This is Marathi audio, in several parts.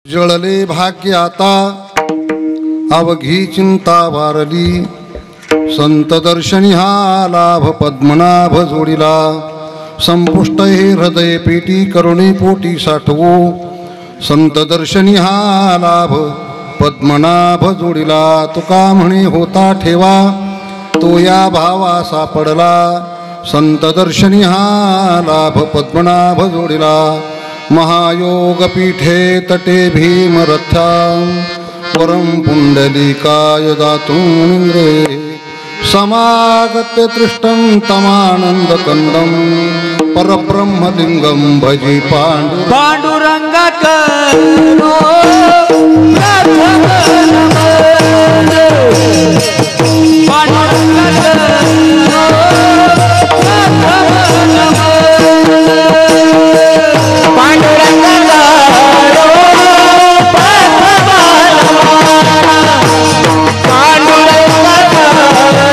जळले भाग्य आता अवघी चिंता वारली, संत दर्शनी हा लाभ पद्मनाभ जोडिला। संपुष्ट हे हृदय पेटी करुणे पोटी साठवू, संत दर्शनी हा लाभ पद्मनाभ जोडिला। तुका म्हणे होता ठेवा तो या भावा सापडला, संत दर्शनी हा लाभ पद्मनाभ जोडिला। महायोग पीठे तटे भीमरथ्या, परम पुंडलिकाय दातुमिंद्रे। समागत्य दृष्टं तमानंद कंदं, परब्रह्मलिंगं भजी पांडुरंगा करो प्रथम नमन, पांडुरंगा करो प्रथम नमन, पांडुरंगा करो प्रथम नमन, पांडुरंगा करो प्रथम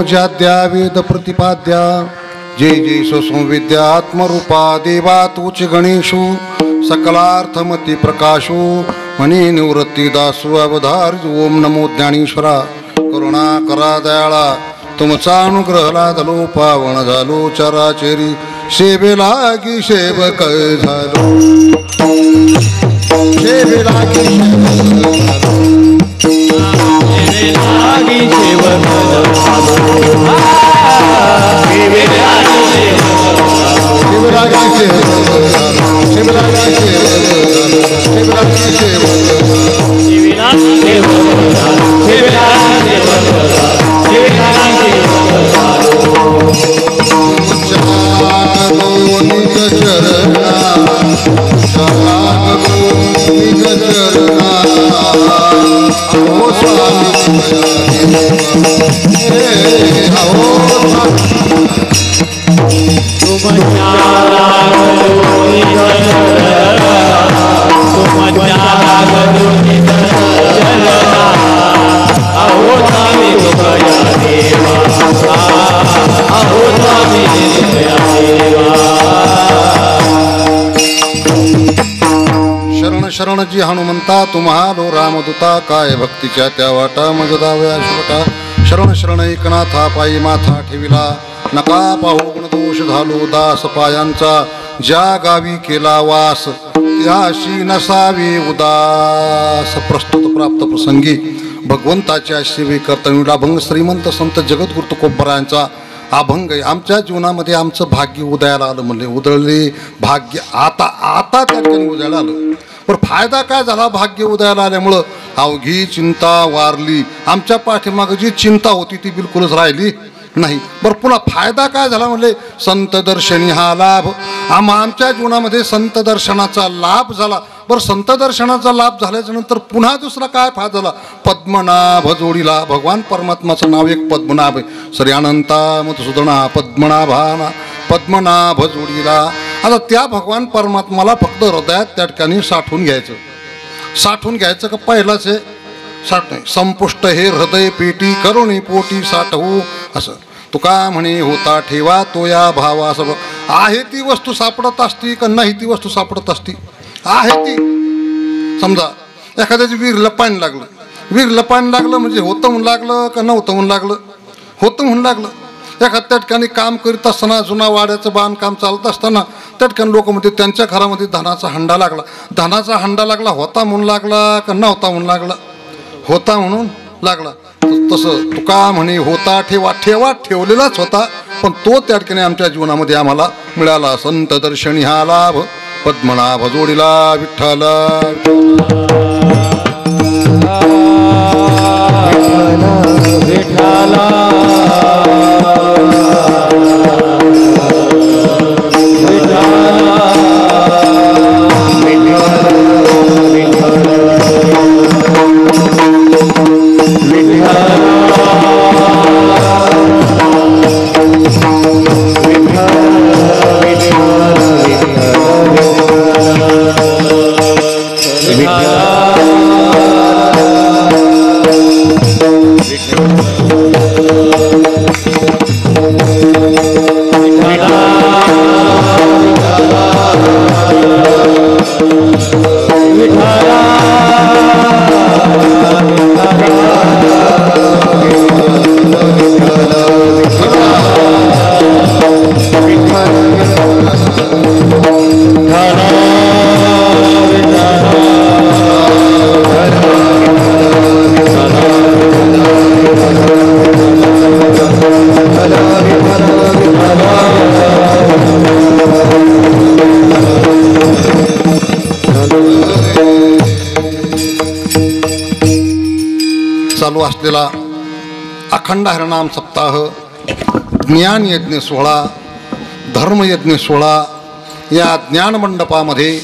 जाद्या वेद प्रतिपाद्या, जय जय संविद्या आत्मरूपा देवा तूच गणेशु। सकलार्थमती प्रकाशो मनी निवृत्ती दासु अवधार। ओम नमो ज्ञानेश्वरा करुणा करा दयाळा, तुमचा अनुग्रह लादलो पावन झालो चराचरी। सेवे लागी सेवक झालो, सेवे लागी सेवक शरण जी हनुमंता तुम्हालो रामदूता, काय भक्तीच्या त्या वाटा मज दाव्या शिवटा। शरण शरण एकनाथा पायी माथा ठेविला, नका पाहू गुण दोष झालो दास पायांचा। ज्या गावी केला वास त्याशी नसावी उदास। प्रस्तुत प्राप्त प्रसंगी भगवंताच्या सेवे कर्तव्याला अभंग श्रीमंत संत जगद्गुरु तुकोबरायांचा अभंग आहे। आमच्या जीवनामध्ये आमचं भाग्य उदयाला आलं म्हणले, उदळले भाग्य आता आता त्या ठिकाणी उदयाला आलं। पण फायदा काय झाला भाग्य उदयाला आल्यामुळं? अवघी चिंता वारली। आमच्या पाठीमागं जी चिंता होती ती बिलकुलच राहिली नाही। बरं पुन्हा फायदा काय झाला म्हणले? संत दर्शनी हा लाभ। आमच्या जीवनामध्ये संत दर्शनाचा लाभ झाला। बरं संत दर्शनाचा लाभ झाल्याच्या नंतर पुन्हा दुसरा काय फायदा झाला? पद्मनाभ जोडीला। भगवान परमात्माचं नाव एक पद्मनाभ आहे। श्री अनंता मधुसूदना पद्मनाभाना पद्मनाभ जोडीला। आता त्या भगवान परमात्माला फक्त हृदयात त्या ठिकाणी साठवून घ्यायचं। साठवून घ्यायचं का पहिलाच आहे साठ नाही, संपुष्ट हे हृदय पेटी करुणी पोटी साठवू असं तुका म्हणे होता ठेवा तो या भावा. असं आहे ती वस्तू सापडत असती का नाही ती वस्तू सापडत असती? आहे ती. समजा एखाद्याची वीर पाणी लागलं, वीर पाणी लागलं म्हणजे होतं म्हणून लागलं का नव्हतं म्हणून लागलं? होतं म्हणून लागलं. एखाद्या ठिकाणी काम करीत असताना जुना वाड्याचं बांधकाम चालत असताना त्या ठिकाणी लोक म्हणते त्यांच्या घरामध्ये धनाचा हंडा लागला. धनाचा हंडा लागला होता म्हणून लागला का नव्हता म्हणून लागला? होता म्हणून लागला. तसं तुका म्हणे होता ठेवा, ठेवा ठेवलेलाच होता, पण तो त्या ठिकाणी आमच्या जीवनामध्ये आम्हाला मिळाला. संत दर्शनी हा लाभ पद्मनाभ जोडीला विठ्ठला. चालू असलेला अखंड हरिनाम सप्ताह, ज्ञान यज्ञ सोहळा, धर्मयज्ञ सोहळा या ज्ञानमंडपामध्ये,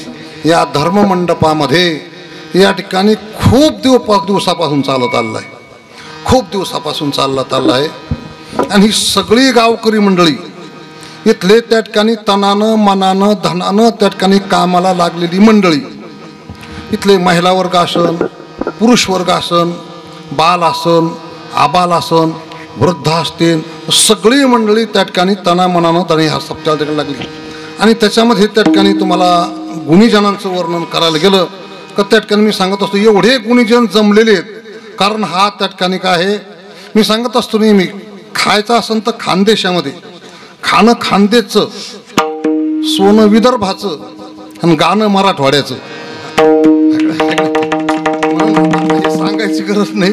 या धर्ममंडपामध्ये या ठिकाणी खूप दिवसापासून चालत आलेला आहे. खूप दिवसापासून चालत आलेला आहे. आणि ही सगळी गावकरी मंडळी इथले त्या ठिकाणी तनानं मनानं धनानं त्या ठिकाणी कामाला लागलेली मंडळी, इथले महिला वर्ग आसन, पुरुष वर्ग आसन, बाल आसन, आबाल आसन, वृद्ध असतील, सगळी मंडळी त्या ठिकाणी तना मनानं तणी हा सप्ताह द्यायला लागली. आणि त्याच्यामध्ये त्या ठिकाणी तुम्हाला गुणीजनांचं वर्णन करायला गेलं तर त्या ठिकाणी मी सांगत असतो एवढे गुणीजन जमलेले आहेत. कारण हा त्या ठिकाणी काय आहे, मी सांगत असतो नेहमी, खायचं असेल तर खानदेशामध्ये खाणं खानदेशचं, सोनं विदर्भाचं आणि गाणं मराठवाड्याचं. सांगायची गरज नाही.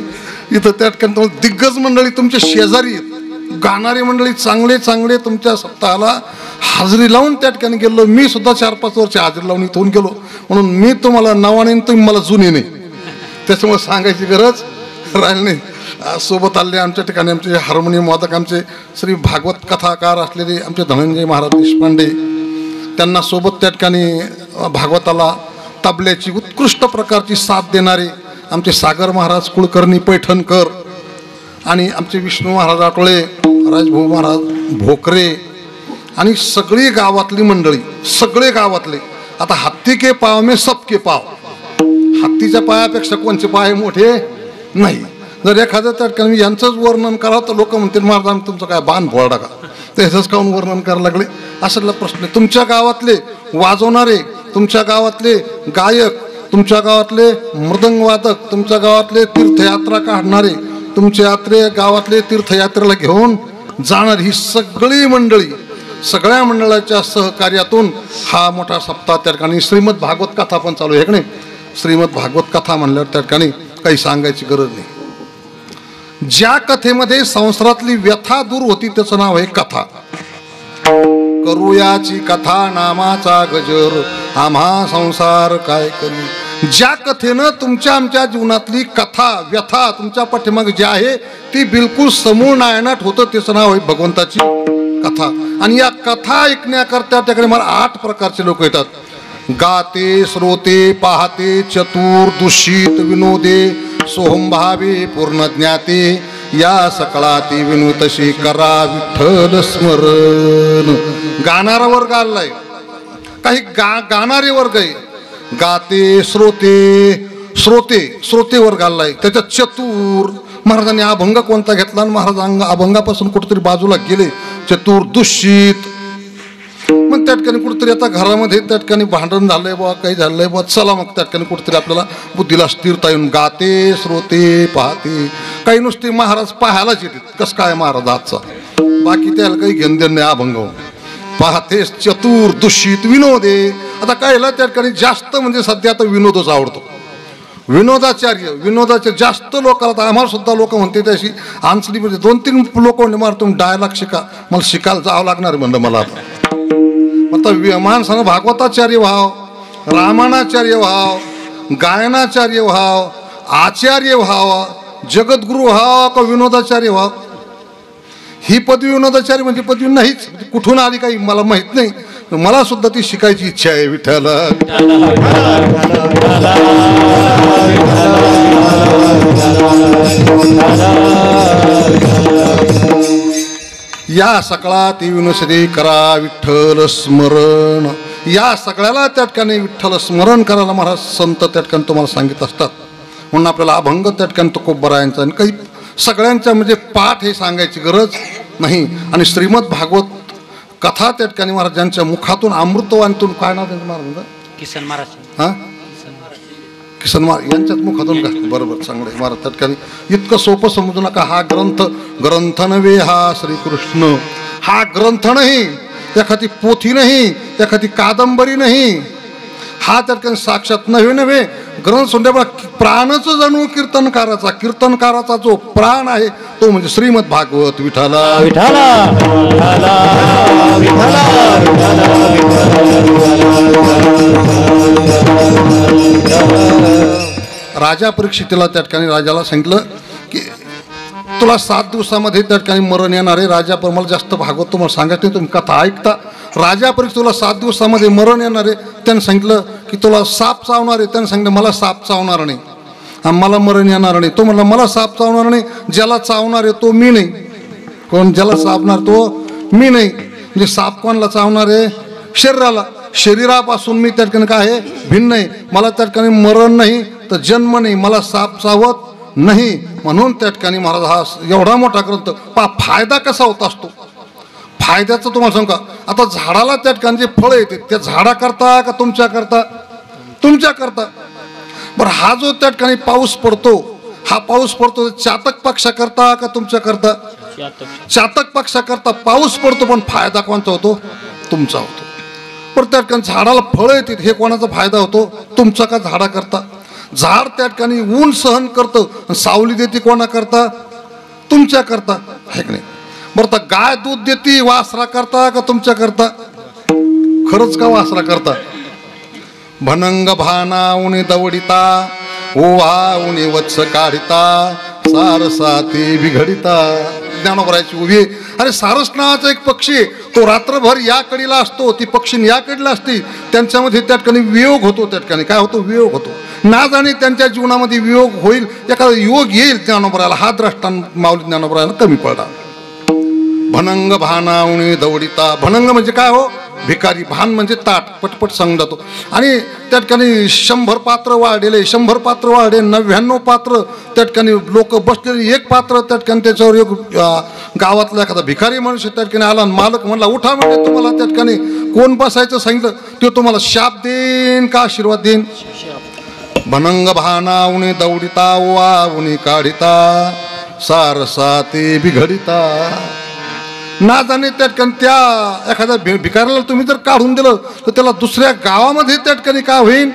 इथं त्या ठिकाणी दिग्गज मंडळी तुमच्या शेजारी आहेत, गाणारी मंडळी चांगले चांगले तुमच्या सप्ताहाला हाजरी लावून त्या ठिकाणी गेलो. मी सुद्धा 4-5 वर्ष हाजरी लावून इथून गेलो, म्हणून मी तुम्हाला नवाने तुम्ही मला जुने नाही, त्याच्यामुळे सांगायची गरज राहिली नाही. सोबत आले आमच्या ठिकाणी आमचे हार्मोनियम वादक, आमचे श्री भागवत कथाकार असलेले आमचे धनंजय महाराज देशपांडे, त्यांना सोबत त्या ठिकाणी भागवताला तबल्याची उत्कृष्ट प्रकारची साथ देणारे आमचे सागर महाराज कुलकर्णी पैठणकर आणि आमचे विष्णू महाराज आटोळे, राजभाऊ महाराज भोकरे आणि सगळी गावातली मंडळी, सगळे गावातले. आता हत्ती के पाव में सबके पाव, हत्तीच्या पायापेक्षा कोणचे पाय मोठे नाही. जर एखाद्या त्या ठिकाणी यांचंच वर्णन करा तर लोक म्हणतील महाराज आम्ही तुमचं काय बाण फोडा का, त्याचंच काऊन वर्णन करायला लागले असाला प्रश्न. तुमच्या गावातले वाजवणारे, तुमच्या गावातले गायक, तुमच्या गावातले मृदंगवादक, तुमच्या गावातले तीर्थयात्रा काढणारे, तुमच्या गावातले तीर्थयात्रेला घेऊन जाणारी ही सगळी मंडळी, सगळ्या मंडळाच्या सहकार्यातून हा मोठा सप्ताह त्या ठिकाणी श्रीमद भागवत कथा पण चालू आहे. नाही, श्रीमद भागवत कथा म्हणल्यावर त्या ठिकाणी काही सांगायची गरज नाही. ज्या कथेमध्ये संसारातली व्यथा दूर होती त्याचं नाव आहे कथा. करूयाची कथा नामाचा गजर, आम्हा संसार काय करी. ज्या कथेनं तुमच्या आमच्या जीवनातली कथा व्यथा तुमच्या पाठीमागे जी आहे ती बिलकुल समूळ नायनाट होतं, त्याचं नाव आहे भगवंताची कथा. आणि या कथा ऐकण्याकरता त्याकडे मला 8 प्रकारचे लोक येतात. गाते, श्रोते, पाहते, चतुर, दूषित, विनोदे, सोहंभावे, पूर्ण ज्ञाते, या सकळाती विनुतशी करा विठ्ठल स्मरण. गाणारा वर्ग आलाय, काही गाणारे वर्ग आहे. गाते, श्रोते, श्रोतेवर घाललाय. त्याच्यात चतुर, महाराजांनी अभंग कोणता घेतला आणि महाराज अभंगापासून कुठेतरी बाजूला गेले. चतुर, दूषित. मग त्या ठिकाणी कुठेतरी आता घरामध्ये त्या ठिकाणी भांडण झालंय बा, काही झालंय बा, चला मग त्या ठिकाणी कुठेतरी आपल्याला बुद्धीला स्थिरता येऊन गाते, श्रोते, पाहते. काही नुसते महाराज पाहायलाच येते कसं काय महाराज आजचा, बाकी त्याला काही घेणं देणं नाही. अभंग पाहते, चतुर, दूषित, विनोदे. आता कायला त्या ठिकाणी जास्त म्हणजे सध्या आता विनोदच आवडतो. विनोदाचे जास्त लोकांना, तर आम्हाला सुद्धा लोक म्हणते त्याशी आंचलीमध्ये 2-3 लोक म्हणले मला तुम्ही डायलॉग शिका. मला शिकायला जावं लागणार म्हणलं मला. आता माणसानं भागवताचार्य व्हाव, रामायणाचार्य व्हाव, गायनाचार्य व्हाव, आचार्य व्हावा, जगद्गुरु व्हावा का विनोदाचार्य व्हाव. ही पदवी विनोदाचार्य म्हणजे पदवी नाहीच. कुठून आली काही मला माहित नाही. मला सुद्धा ती शिकायची इच्छा आहे. विठ्ठल या सकळात विनुसरी करा विठ्ठल स्मरण. या सगळ्याला त्या ठिकाणी विठ्ठल स्मरण करायला महाराज संत त्या ठिकाणी तुम्हाला सांगित असतात. म्हणून आपल्याला अभंग त्या ठिकाणी तुकोबरायांचा आणि काही सगळ्यांच्या म्हणजे पाठ हे सांगायची गरज नाही. आणि श्रीमद भागवत कथा त्या ठिकाणी महाराजांच्या मुखातून अमृतवाणीतून, काय नाव त्यांचं महाराज, किसन महाराज यांच्याच मुखातून का बरोबर चांगलं महाराज त्या ठिकाणी इतकं सोपं समजू नका. हा ग्रंथ नव्हे, हा श्रीकृष्ण हा ग्रंथ नाही, एखादी पोथी नाही, एखादी कादंबरी नाही. हा त्या ठिकाणी साक्षात नव्हे ग्रंथ सोडल्या प्राणच जणू कीर्तनकाराचा जो प्राण आहे तो म्हणजे श्रीमद भागवत. विठ्ठला विठ्ठला राजा परीक्षितीला त्या ठिकाणी राजाला सांगितलं की तुला 7 दिवसामध्ये त्या ठिकाणी मरण येणार आहे. राजा पण मला जास्त भागवत तुम्हाला सांगायचं नाही, तुम्ही कथा ऐकता. राजा परीक्षित तुला 7 दिवसामध्ये मरण येणार आहे. त्याने सांगितलं की तुला साप चावणार आहे. त्याने सांगितलं मला साप चावणार नाही, मला मरण येणार नाही. तो म्हणला मला साप चावणार नाही, ज्याला चावणार आहे तो मी नाही. कोण ज्याला चावणार तो मी नाही. म्हणजे साप कोणाला चावणार आहे? शरीरापासून मी त्या ठिकाणी काय आहे भिन्न आहे. मला त्या ठिकाणी मरण नाही तर जन्म नाही, मला साप चावत नाही. म्हणून त्या ठिकाणी महाराज हा एवढा मोठा ग्रंथ फायदा कसा होत असतो. फायद्याचं तुम्हाला सांगू का, आता झाडाला त्या ठिकाणी जे फळं येते त्या झाडाकरता का तुमच्याकरता. बरं हा जो त्या ठिकाणी पाऊस पडतो चातक पक्षाकरता का तुमच्याकरता. चातक पक्षाकरता पाऊस पडतो, पण फायदा कोणता होतो? तुमचा होतो. पण त्या ठिकाणी झाडाला फळं येतात हे कोणाचा फायदा होतो? तुमचा का झाडाकरता. झाड त्या ठिकाणी ऊन सहन करतं, सावली देते कोणाकरता? तुमच्याकरता आहे की नाही. बरं तर गाय दूध देते वासरा करता का तुमच्याकरता? खरंच का वासरा करता. भनंग भाना उनी दवडिता, ओवा उनी वत्स काढिता, सारसाती बिघडिता. ज्ञानोबरायची उभी आहे. अरे सारस नावाचा एक पक्षी आहे, तो रात्रभर या कडीला असतो, ती पक्षी या कडीला असते. त्यांच्यामध्ये त्या ठिकाणी वियोग होतो. त्या ठिकाणी काय होतो? वियोग होतो. ना जाणे त्यांच्या जीवनामध्ये वियोग होईल, एखादा योग येईल ज्ञानोबरायला. हा दृष्टांत माऊली ज्ञानोबरायला कमी पडला. भनंग भानावणी दवडिता. भनंग म्हणजे काय हो? भिकारी. भान म्हणजे ताट, पटपट सांगून जातो. आणि त्या ठिकाणी 100 पात्र वाढलेले, 100 पात्र वाढले, 99 पात्र त्या ठिकाणी लोक बसलेले, एक पात्र त्या ठिकाणी त्याच्यावर एक गावातला एखादा भिकारी मनुष्य त्या ठिकाणी आला. मालक म्हणला उठा, म्हणजे तुम्हाला त्या ठिकाणी कोण बसायचं सांगितलं, ते तुम्हाला शाप देईन का आशीर्वाद देईन? भनंग भानावणी दवडिता, वावणी काढिता, सारसाती बिघडिता. ना जाणे त्या ठिकाणी त्या एखाद्या भिकाऱ्याला तुम्ही जर काढून दिलं तर त्याला दुसऱ्या गावामध्ये त्या ठिकाणी काय होईल?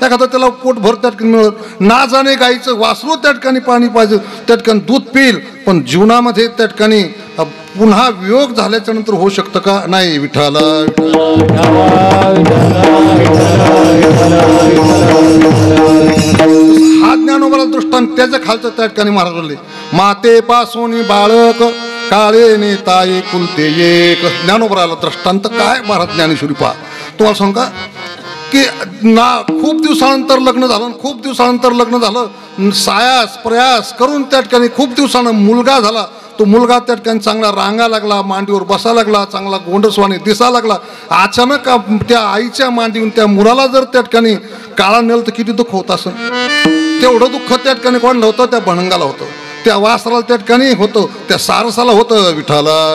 एखादा त्याला पोटभर त्या ठिकाणी मिळत. ना जाणे गाईचं वासरू त्या ठिकाणी पाणी पाहिजे, त्या ठिकाणी दूध पिईल, पण जीवनामध्ये त्या ठिकाणी पुन्हा वियोग झाल्याच्या नंतर होऊ शकतं का? नाही. विठ्ठला हा ज्ञानोबाला दृष्टांत त्याच्या खालचं त्या ठिकाणी महाराज बोलले. माते पासून बाळक काळे नेताये कुलते एक. ज्ञानोबराला दृष्टांत काय महाराज ज्ञानेश्वरी पहा. तुम्हाला सांगा की ना खूप दिवसानंतर लग्न झालं, सायास प्रयास करून त्या ठिकाणी खूप दिवसानं मुलगा झाला. तो मुलगा त्या ठिकाणी चांगला रांगा लागला, मांडीवर बसा लागला, चांगला गोंडसवाणी दिसा लागला. अचानक त्या आईच्या मांडीहून त्या मुलाला जर त्या ठिकाणी काळा नेल तर किती दुःख होत असं. तेवढं दुःख त्या ठिकाणी कोणाला होतं? त्या भणंगाला होतं, त्या वासराला त्या ठिकाणी होतं, त्या सारसाला होतं. विठाला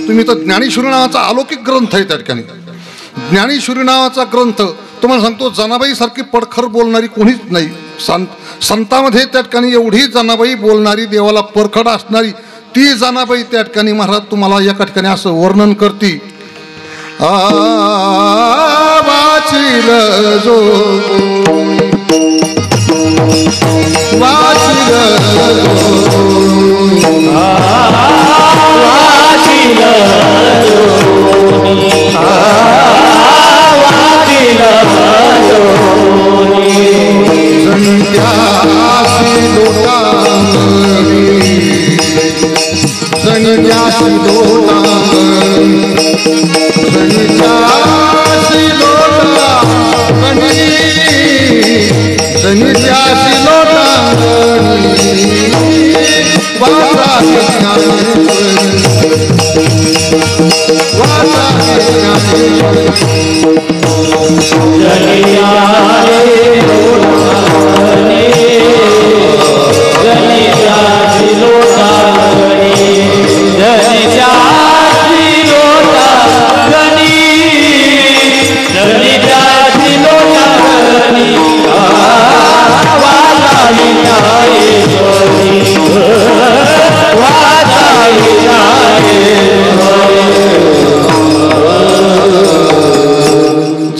तुम्ही तर ज्ञानेश्वरी नावाचा अलौकिक ग्रंथ आहे. त्या ठिकाणी ज्ञानेश्वरी नावाचा ग्रंथ तुम्हाला सांगतो, जनाबाई सारखी पडखर बोलणारी कोणीच नाही. संतांमध्ये त्या ठिकाणी एवढी जनाबाई बोलणारी, देवाला परखड असणारी ती जनाबाई त्या ठिकाणी महाराज तुम्हाला एका ठिकाणी असं वर्णन करती. वाचिल जो वाचिल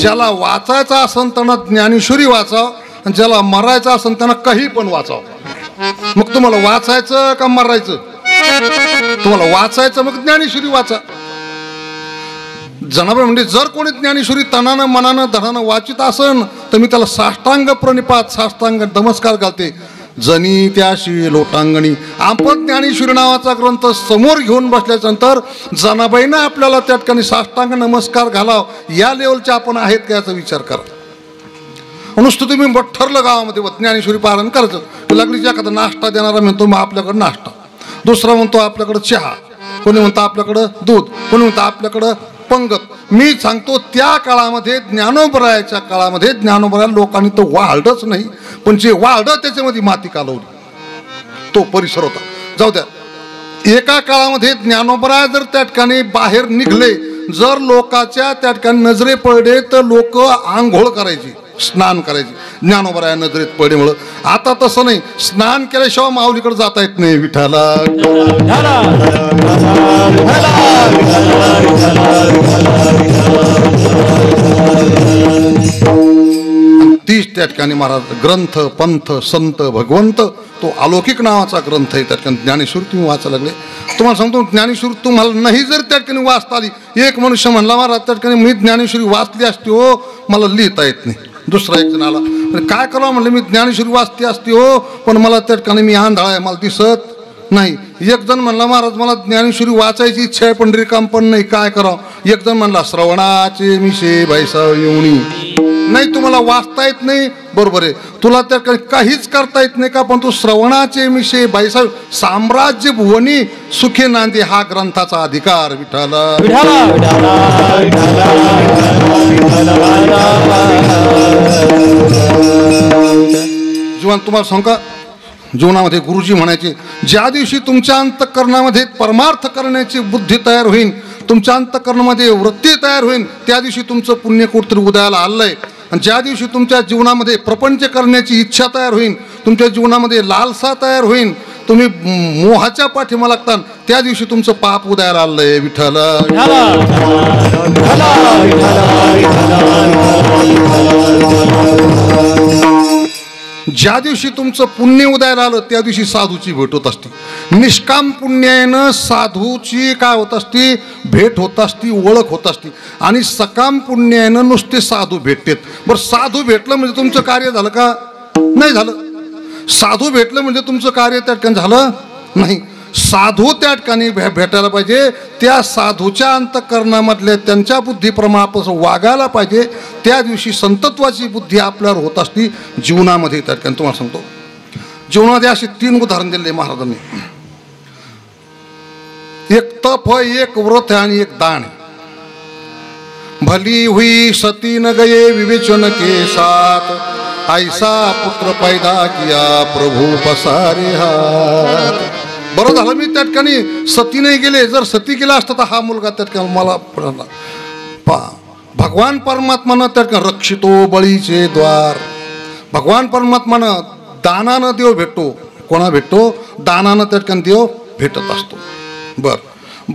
ज्याला वाचायचं असेल त्यांना ज्ञानेश्वरी वाचाव, ज्याला मरायचं असेल त्यांना काही पण वाचाव. मग तुम्हाला वाचायचं का मरायचं? तुम्हाला वाचायचं मग ज्ञानेश्वरी वाचा. जनाबाई म्हणजे जर कोणी ज्ञानेश्वरी तनानं मनानं धनानं वाचित असन तर मी त्याला साष्टांग प्रणिपात साष्टांग नमस्कार घालते. जनी त्याशी लोटांगणी. आपण ज्ञानेश्वरी नावाचा ग्रंथ समोर घेऊन बसल्यानंतर जनाबाईनं आपल्याला त्या ठिकाणी साष्टांग नमस्कार घालाव, या लेवलचे आपण आहेत का याचा विचार करा. नुसतं तुम्ही ठरलं गावामध्ये ज्ञानेश्वरी पारायण करायचं, लागलीच एखादा नाश्ता देणारा म्हणतो मग आपल्याकडं नाश्ता, दुसरा म्हणतो आपल्याकडं चहा, कोणी म्हणतं आपल्याकडं दूध, कोणी म्हणतं आपल्याकडं पंगत. मी सांगतो त्या काळामध्ये ज्ञानोबरायाच्या काळामध्ये ज्ञानोबराया लोकांनी तो वाढच नाही, पण जे वाढ त्याच्यामध्ये माती कालवली तो परिसर होता. जाऊ द्या. एका काळामध्ये ज्ञानोबराया जर त्या ठिकाणी बाहेर निघले, जर लोकांच्या त्या ठिकाणी नजरे पडले तर लोक आंघोळ करायची, स्नान करायची. ज्ञानोबराया नजरेत पडल्यामुळं. आता तसं नाही, स्नान केल्याशिवाय माऊलीकडे जाता येत नाही. विठाला तीच त्या ठिकाणी महाराज ग्रंथ पंथ संत भगवंत तो अलौकिक नावाचा ग्रंथ आहे. त्या ठिकाणी ज्ञानेश्वरी तुम्ही वाचायला लागले. तुम्हाला सांगतो ज्ञानेश्वरी तुम्हाला नाही जर त्या ठिकाणी वाचता आली, एक मनुष्य म्हणला महाराज त्या ठिकाणी मी ज्ञानेश्वरी वाचली असती हो, मला लिहिता येत नाही. दुसरा एक जण आला, काय करावं म्हणलं, मी ज्ञानेश्वरी वाचती असती हो, पण मला त्या ठिकाणी मी आंधळा आहे, मला दिसत नाही. एक जण म्हणला महाराज मला ज्ञानेश्वरी वाचायची इच्छा आहे पण रिकाम पण नाही, काय करावं. एक जण म्हणला श्रवणाचे मिशे भाईसाव येऊनी. नाही तुम्हाला वाचता येत नाही, बरोबर आहे, तुला त्या काहीच करता येत नाही का, पण तू श्रवणाचे मिशे भाईसाव साम्राज्य भुवनी सुखे नांदी हा ग्रंथाचा अधिकार. विठाला जीवन तुम्हाला सांग का, जीवनामध्ये गुरुजी म्हणायचे, ज्या दिवशी तुमच्या अंतःकरणामध्ये परमार्थ करण्याची बुद्धी तयार होईल, तुमच्या अंतःकरणामध्ये वृत्ती तयार होईल, त्या दिवशी तुमचं पुण्य कुठतरी उदयाला आलंय. आणि ज्या दिवशी तुमच्या जीवनामध्ये प्रपंच करण्याची इच्छा तयार होईल, तुमच्या जीवनामध्ये लालसा तयार होईल, तुम्ही मोहाच्या पाठीमा लागता, त्या दिवशी तुमचं पाप उदयाला आलंय. विठ्ठल ज्या दिवशी तुमचं पुण्य उदयाला आलं त्या दिवशी साधूची भेट होत असते. निष्काम पुण्यानं साधूची काय होत असते, भेट होत असती, ओळख होत असती. आणि सकाम पुण्यानं नुसते साधू भेटतात. बरं साधू भेटलं म्हणजे तुमचं कार्य झालं का? नाही झालं. साधू भेटलं म्हणजे तुमचं कार्य त्या ठिकाणी झालं नाही. साधू त्या ठिकाणी भेटायला पाहिजे, त्या साधूच्या अंतःकरणामधल्या त्यांच्या बुद्धीप्रमाणापासून वागायला पाहिजे. त्या दिवशी संतत्वाची बुद्धी आपल्यावर होत असती जीवनामध्ये. त्या ठिकाणी तुम्हाला सांगतो जीवनामध्ये असे 3 उदाहरण दिले महाराजांनी. एक तप है, एक व्रत है आणि एक दान है. भली हुई सती न गए विवेचन के साथ, ऐसा पुत्र पैदा किया प्रभु पसारे हात. बरं झालं मी त्या ठिकाणी सती नाही गेले. जर सती गेला असता तर हा मुलगा त्या ठिकाणी मला भगवान परमात्मानं त्या ठिकाणी रक्षितो बळीचे द्वार. भगवान परमात्मानं दानानं देव भेटतो. कोणा भेटतो? दानानं त्या ठिकाणी देव भेटत असतो. बर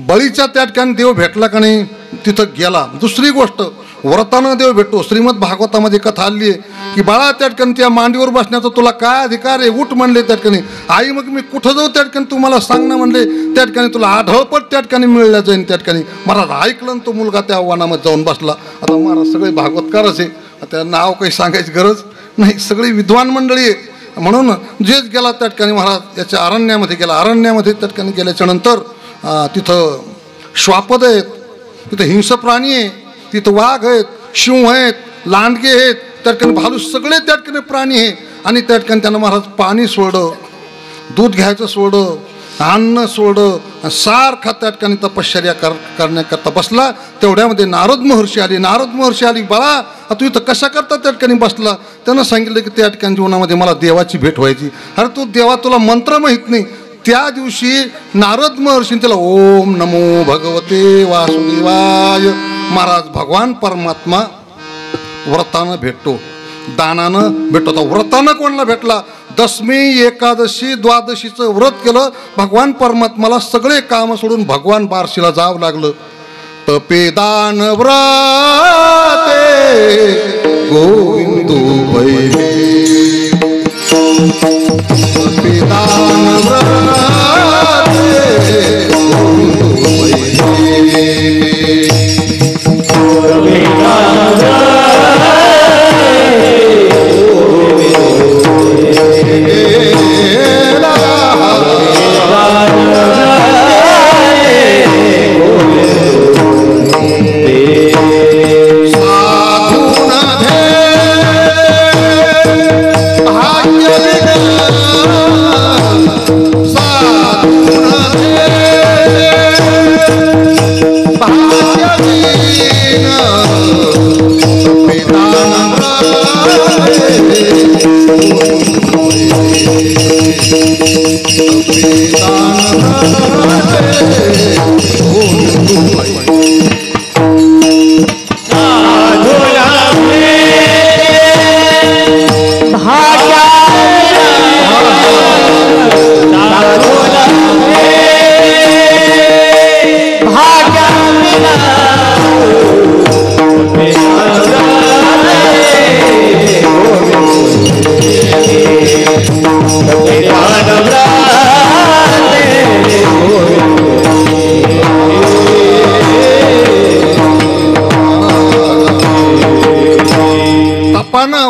बळीच्या त्या ठिकाणी देव भेटला का नाही, तिथं गेला. दुसरी गोष्ट व्रतानं देव भेटतो. श्रीमद भागवतामध्ये कथा आली आहे की बाळा त्या ठिकाणी त्या मांडीवर बसण्याचा तुला काय अधिकार आहे, उठ म्हणले त्या ठिकाणी. आई मग मी कुठं जाऊ त्या ठिकाणी तू मला सांग ना म्हणले. त्या ठिकाणी तुला आढळपट त्या ठिकाणी मिळल्या जाईल. त्या ठिकाणी महाराज ऐकलं तो मुलगा त्या वनामध्ये जाऊन बसला. आता महाराज सगळे भागवतकारच आहे, त्या नाव काही सांगायची गरज नाही, सगळी विद्वान मंडळी आहे. म्हणून जेच गेला त्या ठिकाणी महाराज याच्या अरण्यामध्ये गेला. अरण्यामध्ये त्या ठिकाणी गेल्याच्या नंतर तिथं श्वापद आहेत, तिथं हिंस प्राणी आहे, तिथं वाघ आहेत, शिव आहेत, लांडगे आहेत, त्या ठिकाणी भालू, सगळे त्या ठिकाणी प्राणी आहे. आणि त्या ठिकाणी त्यांना महाराज पाणी सोडलं, दूध घ्यायचं सोडलं, अन्न सोडलं, सारखा त्या ठिकाणी तपश्चर्या करण्याकरता बसला. तेवढ्यामध्ये नारद महर्षी आली. नारद महर्षी आली, बाळा तू इथं कशा करता त्या ठिकाणी बसला. त्यानं सांगितलं की त्या ठिकाणी जीवनामध्ये मला देवाची भेट व्हायची. अरे तू देवा तुला मंत्र माहीत नाही. त्या दिवशी नारद महर्षीने त्याला ओम नमो भगवते वासुदेवाय. महाराज भगवान परमात्मा व्रतानं भेटतो, दानानं भेटतो. व्रतानं कोणाला भेटला? दशमी, एकादशी, द्वादशीचं व्रत केलं. भगवान परमात्माला सगळे काम सोडून भगवान बार्शीला जावं लागलं. तपे दान व्रते गोविंदो भैले, तपे दान व्रते गोविंदो भैले.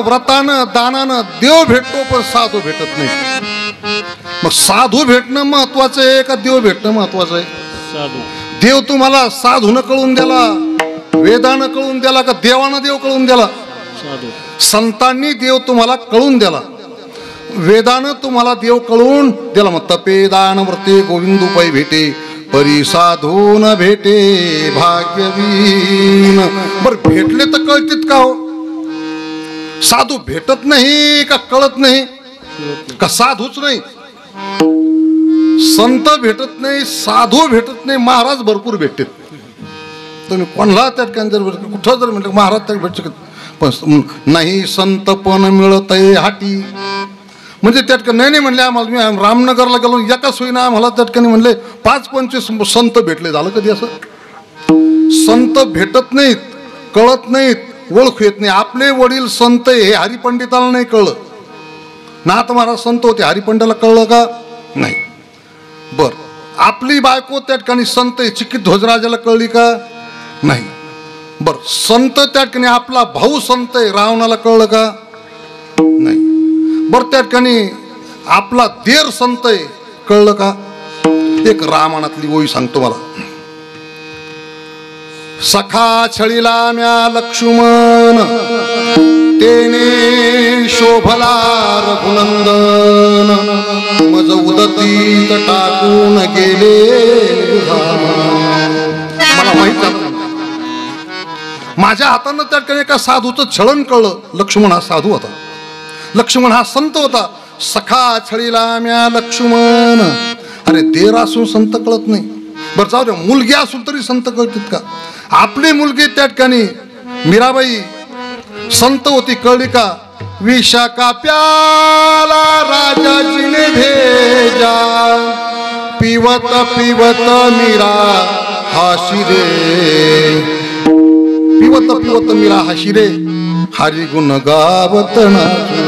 व्रतानं दानानं देव भेटतो, पण साधू भेटत नाही. मग साधू भेटणं महत्वाचं आहे का देव भेटणं महत्वाचं आहे? देव तुम्हाला साधून कळून द्याला, वेदानं कळून द्याला, का देवानं देव कळून द्याला? संतांनी देव तुम्हाला कळून द्याला, वेदानं तुम्हाला देव कळून द्याला. मग तपे दान व्रते गोविंदू पै भेटे, परी साधून भेटे भाग्यवीन. बर भेटले तर कळतीत का हो? साधू भेटत नाही का कळत नाही का? साधूच नाही, संत भेटत नाही, साधू भेटत नाही, महाराज भरपूर भेटते. तुम्ही कोणाला त्या ठिकाणी जर कुठं जर म्हटलं महाराज त्या भेट शकत पण नाही. संत पण मिळत आहे हाटी. म्हणजे त्या ठिकाणी नाही म्हणले आम्हाला. मी रामनगरला गेलो, एका सोयीनं आम्हाला त्या ठिकाणी म्हणले 5-25 संत भेटले. झालं कधी असं? संत भेटत नाहीत, कळत नाहीत, ओळखू येत नाही. आपले वडील संत हे हरिपंडिताला नाही कळलं. नाथ महाराज संत होते, हरिपंडिताला कळलं का? नाही. बर आपली बायको त्या ठिकाणी संत आहे, चिकित ध्वजराजाला कळली का? नाही. बर संत त्या ठिकाणी आपला भाऊ संत आहे, रावणाला कळलं का? नाही. बर त्या ठिकाणी आपला देर संत आहे, कळलं का? एक रामायणातली ओळी सांगतो मला. सखा छळीला म्या लक्ष्मण, तेने शोभला रघुनंदन, मज उदतीत टाकून गेले. माझ्या हातानं त्या ठिकाणी एका साधूचं छळण कळलं. लक्ष्मण हा साधू होता, लक्ष्मण हा संत होता. सखा छळीला म्या लक्ष्मण. अरे देर असून संत कळत नाही. बरं जाऊ द्या, मुलगी असून तरी संत कळतात का? आपली मुलगी त्या ठिकाणी मीराबाई संत होती, कळली का? विषा का प्याला राजाजीने भेजा, पिवत पिवत मीरा हाशी रे. पिवत पिवत मीरा हाशी रे, हरी गुण गावत नाचू.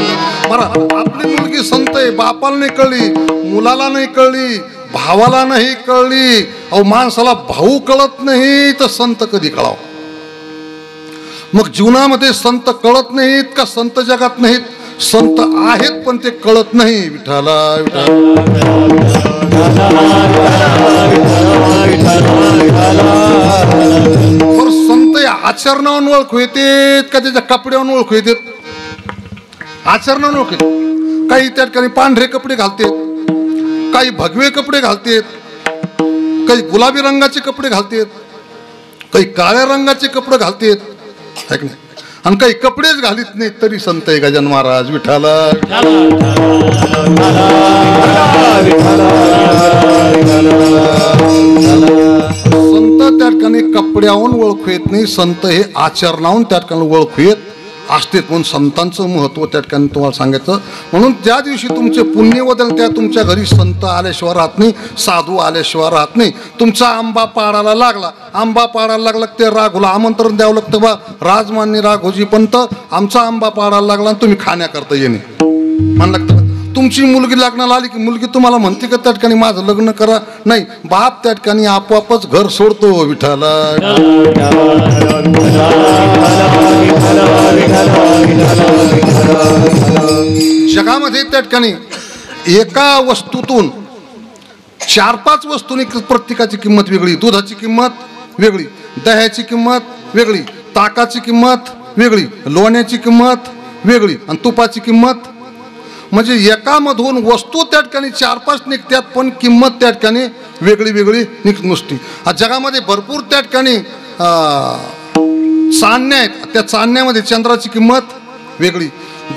बरं आपली मुलगी संत आहे, बापाला नाही कळली, मुलाला नाही कळली, भावाला नाही कळली. अहो माणसाला भाऊ कळत नाही तर संत कधी कळाव? मग जीवनामध्ये संत कळत नाहीत का संत जगात नाहीत? संत आहेत पण ते कळत नाही. विठाला पर संत आचरणावरून ओळखू येतात का त्याच्या कपड्यावरून ओळखू येतात? आचरणावरून ओळखू येतात. काही त्या ठिकाणी पांढरे कपडे घालतात, काही भगवे कपडे घालतात, काही गुलाबी रंगाचे कपडे घालतात, काही काळ्या रंगाचे कपडे घालतात, है की नाही? आणि काही कपडेच घालीत नाहीत तरी संत आहे गजानन महाराज. विठाला संत त्या ठिकाणी कपड्याहून ओळखू येत नाही, संत हे आचरणाहून त्या ठिकाणी ओळखू येत असते. म्हणून संतांचं महत्व त्या ठिकाणी तुम्हाला सांगायचं. म्हणून ज्या दिवशी तुमचे पुण्य वदल त्या तुमच्या घरी संत आल्याशिवाय राहत नाही, साधू आल्याशिवाय राहत नाही. तुमचा आंबा पाडायला लागला, आंबा पाडायला लागला ते राघोला आमंत्रण द्यावं लागतं. बा राजमान्य राघोजी पंत आमचा आंबा पाडायला लागला आणि तुम्ही खाण्याकरता येणे म्हण लागतं. तुमची मुलगी लग्नाला आली की मुलगी तुम्हाला म्हणते का त्या ठिकाणी माझं लग्न करा? नाही, बाप त्या ठिकाणी आपोआपच घर सोडतो. विठाला जगामध्ये त्या ठिकाणी एका वस्तूतून 4-5 वस्तूंनी प्रत्येकाची किंमत वेगळी. दुधाची किंमत वेगळी, दह्याची किंमत वेगळी, ताकाची किंमत वेगळी, लोण्याची किंमत वेगळी आणि तुपाची किंमत. म्हणजे एकामधून वस्तू त्या ठिकाणी 4-5 निघतात पण किंमत त्या ठिकाणी वेगळी वेगळी नुसती. जगामध्ये भरपूर त्या ठिकाणी चांदण्या आहेत, त्या चांदण्यामध्ये चंद्राची किंमत वेगळी.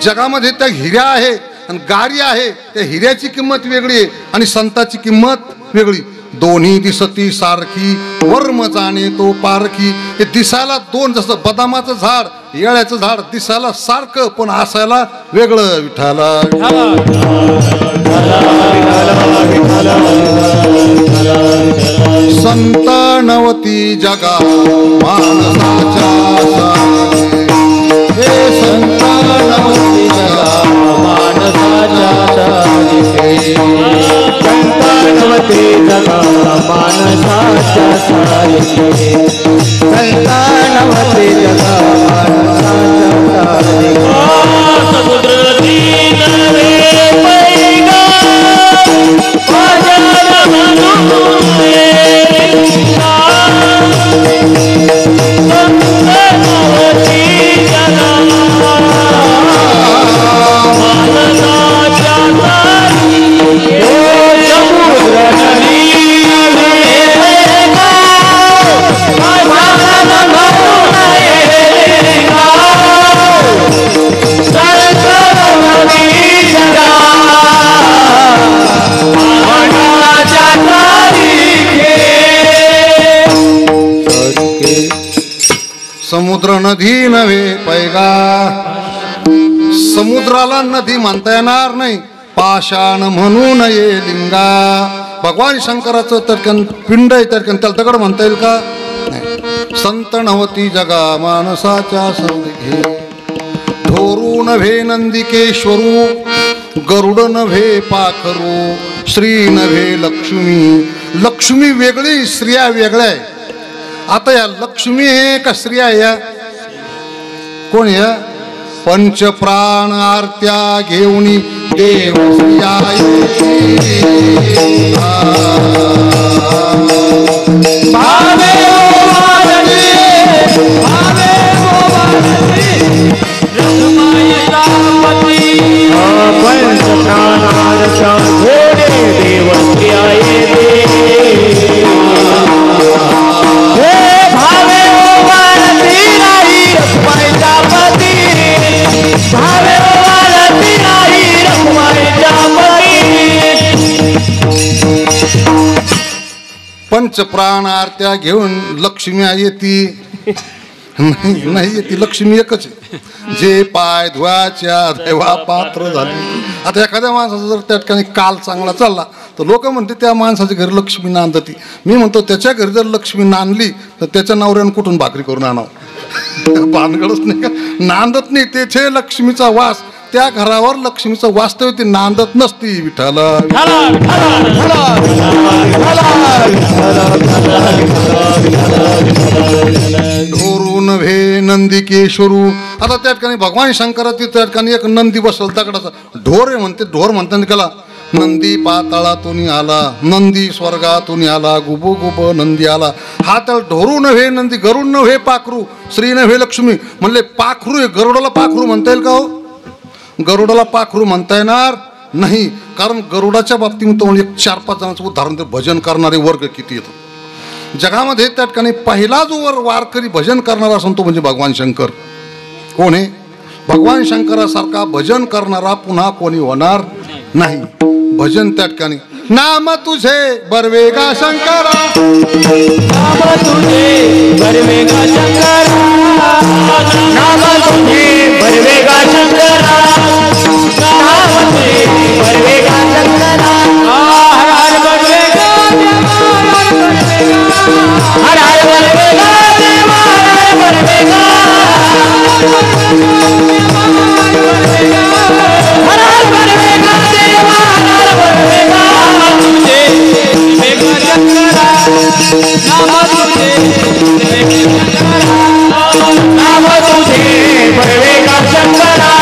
जगामध्ये त्या हिऱ्या आहे आणि गारी आहे, त्या हिऱ्याची किंमत वेगळी आहे आणि संताची किंमत वेगळी. दोन्ही दिसती सारखी वर्म जाणे तो पारखी. हे दिसायला दोन, जसं बदामाचं झाड येळ्याचं झाड दिसायला सारखं पण असायला वेगळं. विठाला संतानवती जगा मानसाच्या हे संतानवती जगा मानसाच्या संतानवती जगा मानसाच्या सारिके. संतानवती जगा मानसाच्या सारिके. समुद्र दीन रे पैगा बाजार म्हणून समुद्र नदी नव्हे पैगा. समुद्राला नदी म्हणता येणार नाही, पाषाण म्हणून ये लिंगा. भगवान शंकराचं तर्कन पिंड आहे, तर्कन त्याला दगड म्हणता येईल का? नाही. संत नवती जगा माणसाच्या संधी. ढोरू नव्हे नंदिकेश्वरू, गरुड नव्हे पाखरू, श्री नव्हे लक्ष्मी. लक्ष्मी वेगळी, स्त्रिया वेगळ्या आहे. आता या लक्ष्मी आहे का स्त्रिया या? कोण या? पंचप्राण आरत्या घेऊनी देव स्त्रिया भावे पंचप्राण आरत्या घेऊन लक्ष्मी येती नाही येते. लक्ष्मी एकच आहे, जे पाय धुवाच्या देवा पात्र झाले. आता एखाद्या माणसाचा जर त्या ठिकाणी काल चांगला चालला तर लोक म्हणते त्या माणसाच्या घरी लक्ष्मी नांदती. मी म्हणतो त्याच्या घरी जर लक्ष्मी नांदली तर त्याच्या नवऱ्यानं कुठून भाकरी करून आणावं. भानगडच नाही का, नांदत नाही. तेथे लक्ष्मीचा वास, त्या घरावर लक्ष्मीचं वास्तव्य, ती नांदत नसती. विठ्ठल ढोरू नव्हे नंदिकेश्वरू. आता त्या ठिकाणी भगवान शंकराची त्या ठिकाणी एक नंदी बसल दगडाचा. ढोर आहे म्हणते. ढोर म्हणताना केला नंदी पाताळातून आला, नंदी स्वर्गातून आला, गुबो गुब नंदी आला. हा त्याला ढोरू नव्हे नंदी, गरुड नव्हे पाखरू, श्री नव्हे लक्ष्मी. म्हणले पाखरू आहे. गरुडाला पाखरू म्हणता येईल का हो? गरुडाला पाखरू म्हणता येणार नाही. कारण गरुडाच्या बाबतीमध्ये एक 4-5 जणांचं उदाहरण ते भजन करणारे वर्ग किती येतात जगामध्ये. त्या ठिकाणी पहिला जो वारकरी भजन करणारा असतो तो म्हणजे भगवान शंकर. कोण आहे? भगवान शंकरासारखा भजन करणारा पुन्हा कोणी होणार नाही. भजन त्या ठिकाणी नाम तुझे बरवेगा शंकरा, नाम तुझे बरवेगा शंकरा, नाम तुझे बरवेगा शंकरा, नाम तुझे बरवेगा शंकरा. हर हर बरवेगा देवा, हर हर बरवेगा देवा, हर बरवेगा, हर हर बरवेगा देवा, हर बरवेगा. तुझे बरवेगा शंकरा, नाम तुझे बरवेगा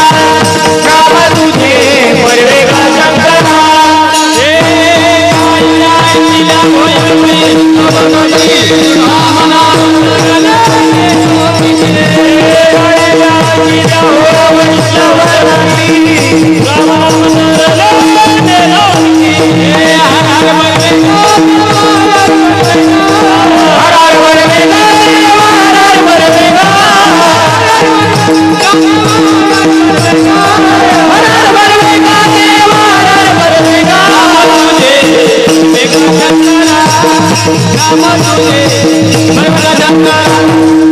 शंकरा,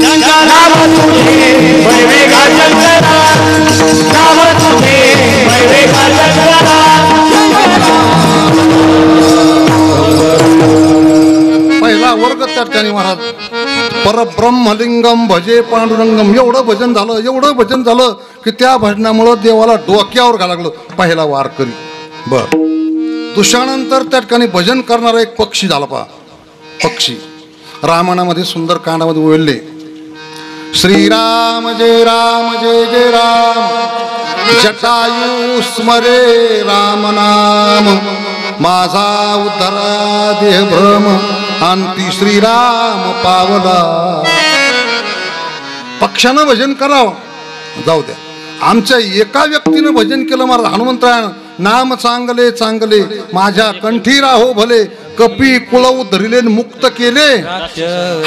नाम तुझे बरवेगा शंकरा, नाम तुझे बरवेगा शंकरा. पहिला वर्ग त्या ठिकाणी महाराज परब्रह्मलिंगम भजे पांडुरंगम. एवढं भजन झालं, एवढं भजन झालं की त्या भजनामुळं देवाला डोक्यावर घाला लागलं पहिला वारकरी. बर दुसऱ्यानंतर त्या ठिकाणी भजन करणारा एक पक्षी झाला. पहा पक्षी रामायणामध्ये सुंदर कांडामध्ये ओळले. श्रीराम जय राम जय जय राम, जटायू स्मरे राम नाम, माझा उद्धरा देह भ्रम, अंती श्रीराम पावला. पक्षानं भजन करावं जाऊ द्या. आमच्या एका व्यक्तीनं भजन केलं महाराज हनुमंतरायानं. नाम चांगले चांगले माझ्या कंठी राहो भले, कपी कुळव धरिले मुक्त केले.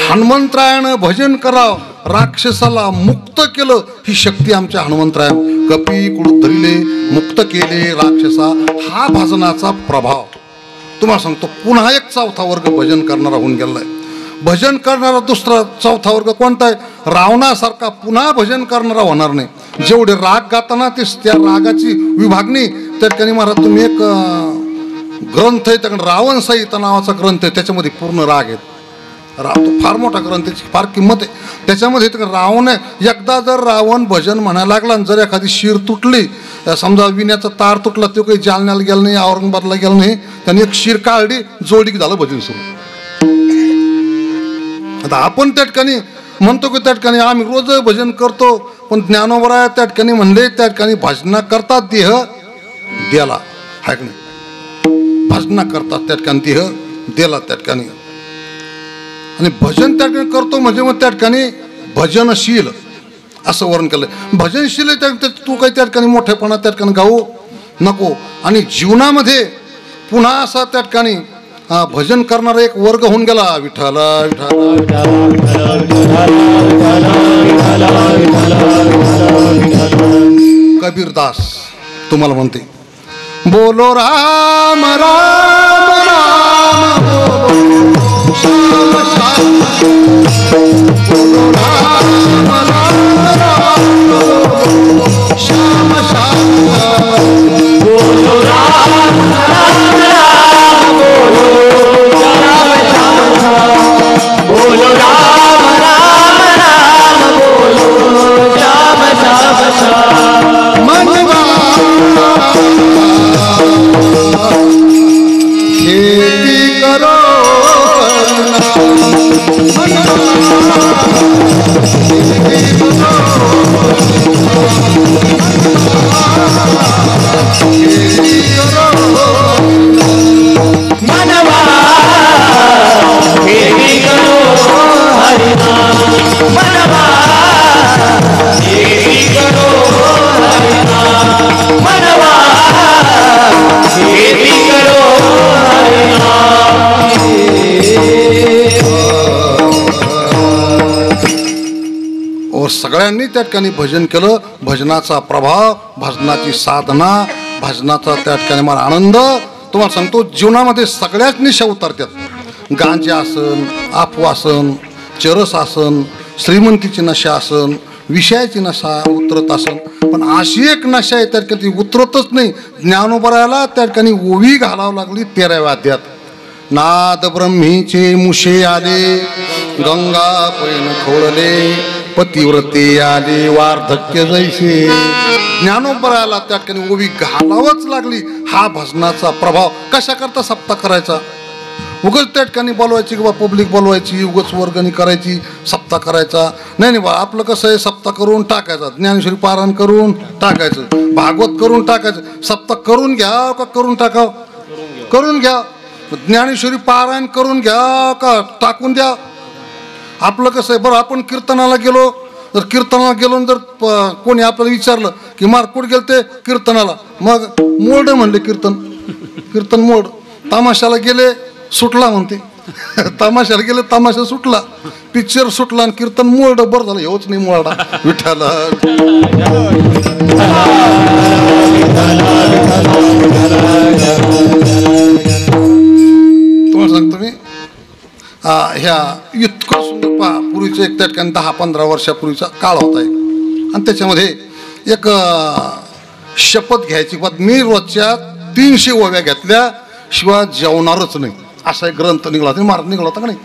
हनुमंतरायानं भजन करावं, राक्षसाला मुक्त केलं. ही शक्ती आमच्या हनुमंतरायानं. कपी कुळ धरिले मुक्त केले राक्षसा. हा भजनाचा प्रभाव तुम्हाला सांगतो. पुन्हा एक चौथा वर्ग भजन करणारा होऊन गेलाय. भजन करणारा दुसरा चौथा वर्ग कोणता आहे? रावणासारखा पुन्हा भजन करणारा होणार नाही. जेवढे राग गाताना ते त्या रागाची विभागणी त्या ठिकाणी महाराज तुम्ही एक ग्रंथ आहे त्याकडे रावण संहिता नावाचा ग्रंथ आहे. त्याच्यामध्ये पूर्ण राग आहेत. तो फार मोठा ग्रंथ, त्याची फार किंमत आहे. त्याच्यामध्ये रावण आहे. एकदा जर रावण भजन म्हणायला लागला आणि जर एखादी शिर तुटली, समजा विण्याचा तार तुटला, तो काही जालन्याला गेला नाही, औरंगाबादला गेला नाही, त्याने एक शिर काढली, जोडी झालं भजन सुरू. आता आपण त्या ठिकाणी म्हणतो की त्या ठिकाणी आम्ही रोज भजन करतो, पण ज्ञानोबराय त्या ठिकाणी म्हणले त्या ठिकाणी भजना करतात देह द्याला, हाय की नाही? भजना करतात त्या ठिकाणी देह द्याला त्या ठिकाणी. आणि भजन त्या ठिकाणी करतो म्हणजे मग त्या ठिकाणी भजनशील असं वर्णन केलंय. भजनशील तू काही त्या ठिकाणी मोठेपणा त्या ठिकाणी गाऊ नको. आणि जीवनामध्ये पुन्हा असा त्या ठिकाणी भजन करणारा एक वर्ग होऊन गेला. विठ्ठल कबीरदास तुम्हाला म्हणते, बोलो राम राम राम बोलो सगळ्यांनी त्या ठिकाणी भजन केलं. भजनाचा प्रभाव, भजनाची साधना, भजनाचा त्या ठिकाणी मला आनंद. तुम्हाला सांगतो जीवनामध्ये सगळ्याच निशा उतरतात. गांजे आसन, आपवासन, चरस आसन, श्रीमंतीची नशा आसन, विषयाची नशा उतरत आसन. पण अशी एक नशा आहे त्या ठिकाणी ती उतरतच नाही. ज्ञानोबरायाला त्या ठिकाणी ओवी घालावं लागली 13व्या अध्यायात. नाद ब्रह्मीचे मुशे आले, गंगा पैन खोळले, पतिव्रते आले वार्धक्य जैसे. ज्ञानोबरायाला त्या ठिकाणी ओवी घालावंच लागली. हा भजनाचा प्रभाव. कशा करता सप्ताह करायचा? उगाच त्या ठिकाणी बोलवायची किंवा पब्लिक बोलवायची, उगाच वर्गणी करायची, सप्ताह करायचा नाही. बा आपलं कसं आहे, सप्ताह करून टाकायचा, ज्ञानेश्वरी पारायण करून टाकायचं, भागवत करून टाकायचं. सप्ताह करून घ्या का करून टाकाव? करून घ्या. ज्ञानेश्वरी पारायण करून घ्या का टाकून द्या? आपलं कसं आहे, बरं आपण कीर्तनाला गेलो, तर कीर्तनाला गेलो जर कोणी आपल्याला विचारलं की मार कुठे गेलं, ते कीर्तनाला, मग मोड म्हणले कीर्तन मोड. तमाशाला गेले, सुटला म्हणते. तमाशाला गेले, तमाशा सुटला, पिक्चर सुटला आणि कीर्तन मोड. बरं झालं हेच नाही मोडा. विठ्ठला तुम्हाला सांगतो मी, ह्या इतकं सुंदर पहा. पूर्वीचं एक त्या ठिकाणी 10-15 वर्षापूर्वीचा काळ होता एक, आणि त्याच्यामध्ये एक शपथ घ्यायची, मी रोजच्या 300 ओव्या घेतल्या शिवाय जेवणारच नाही, असा एक ग्रंथ निघाला. ते महाराज निघाला होता का नाही?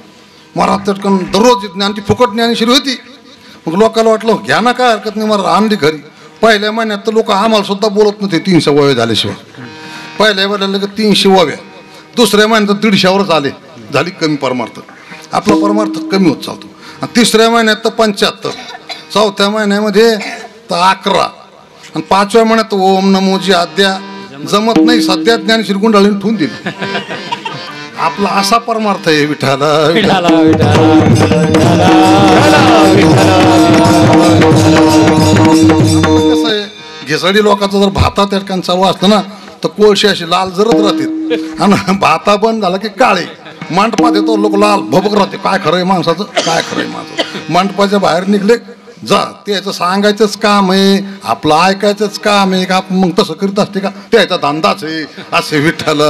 महाराज त्या ठिकाणी दररोज ज्ञानची फुकट ज्ञानेश्वरी होती. मग लोकांना वाटलं घ्या ना, काय हरकत नाही. महाराज आणली घरी. पहिल्या महिन्यात तर लोक आम्हाला सुद्धा बोलत नव्हते 300 ओव्या झाल्याशिवाय. पहिल्या महिन्याला 300 ओव्या, दुसऱ्या महिन्यात 150वरच आले, झाली कमी परमार्थ. आपला परमार्थ कमी होत चालतो. आणि तिसऱ्या महिन्यात तर 75, चौथ्या महिन्यामध्ये तर 11, आणि 5व्या महिन्यात ओम नमोजी आद्या जमत नाही, सध्या ज्ञानेश्वरी गुंडाळीने ठेवून दिली. आपला असा परमार्थ आहे. विठाला कसं आहे, घिसडी लोकांचा जर भाता त्या ठिकाणी चालू असतं ना, तर कोळशी अशी लाल जरत राहते, आणि भाता बंद झाला की काळे. मंडपात येतो लोक लाल भबक राहते. काय खरंय माणसाचं, काय खरंय माझं. मंडपाच्या बाहेर निघले जा, त्याचं सांगायचंच काम आहे, आपलं ऐकायचंच काम आहे का? मग तसं करीत असते का? त्याचा धंदाच आहे. असे विठ्ठल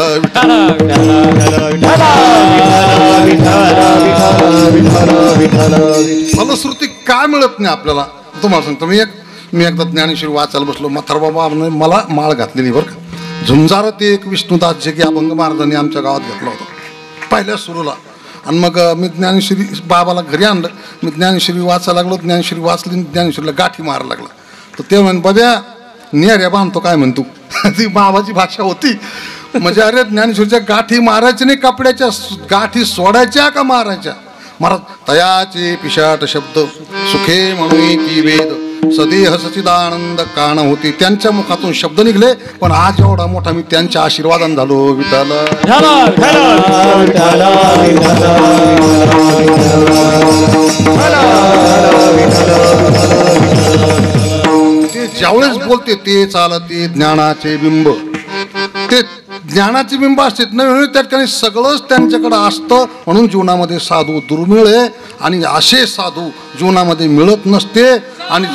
फलश्रुती काय मिळत नाही आपल्याला. तुम्हाला सांगतो मी एकदा ज्ञानेश्वरी वाचायला बसलो. म्हातारबाबा मला माळ घातलेली बरं का. झुंजार ते एक विष्णुदास जे की अभंग महाराजांनी आमच्या गावात घेतला होता पहिल्या सुरूला. आणि मग मी ज्ञानेश्वरी बाबाला घरी आणलं. मी ज्ञानेश्वरी वाचायला लागलो. ज्ञानेश्वरी वाचली, ज्ञानेश्वरीला गाठी मारायला लागला. तर ते म्हण बाब्या नेऱ्या बांधतो काय म्हणतो. ती बाबाची भाषा होती. म्हणजे अरे ज्ञानेश्वरीच्या गाठी मारायच्या नाही, कपड्याच्या गाठी सोडायच्या का मारायच्या? महाराज तयाचे पिशाट शब्द सुखे म्हणून ती वेद सदेह सचिदानंद कान होती. त्यांच्या मुखातून शब्द निघले. पण आज एवढा मोठा मी त्यांच्या आशीर्वादान झालो. विठाला ते ज्यावेळेस बोलते ते चालते ज्ञानाचे बिंब. ते ज्ञानाचे बिंब असते नवीन. त्या ठिकाणी सगळंच त्यांच्याकडे असतं. म्हणून जीवनामध्ये साधू दुर्मिळ आहे. आणि असे साधू जीवनामध्ये मिळत नसते. आणि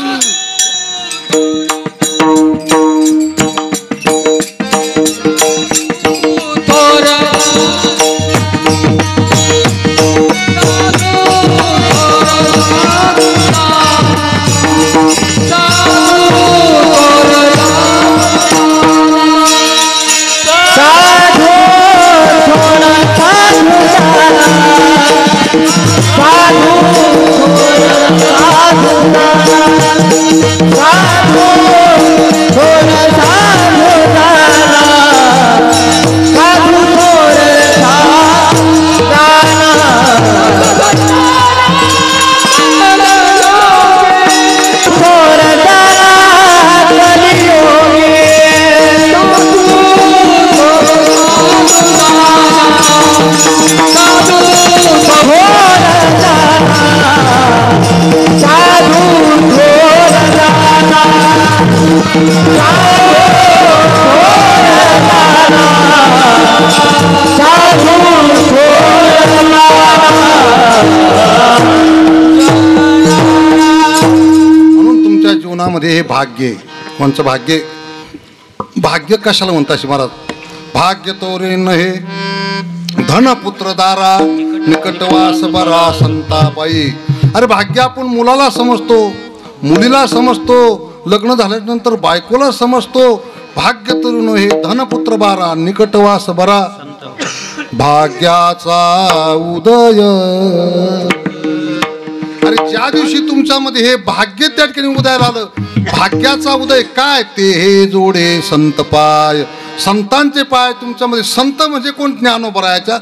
म्हणून तुमच्या जीवनामध्ये हे भाग्य आहे. कोणचं भाग्य? भाग्य कशाला म्हणता अशी महाराज? भाग्य तोरे नहे धनपुत्र दारा निकटवास बरा संतापाई. अरे भाग्य आपण मुलाला समजतो, मुलीला समजतो, लग्न झाल्यानंतर बायकोला समजतो. भाग्य तरुण हे धनपुत्र बारा निकटवास बरा भाग्याचा उदय. अरे ज्या दिवशी तुमच्यामध्ये हे भाग्य त्या ठिकाणी उदयाला आलं, भाग्याचा उदय काय? ते हे जोडे संत पाय, संतांचे पाय तुमच्यामध्ये. संत म्हणजे कोण? ज्ञानोबरायाच्या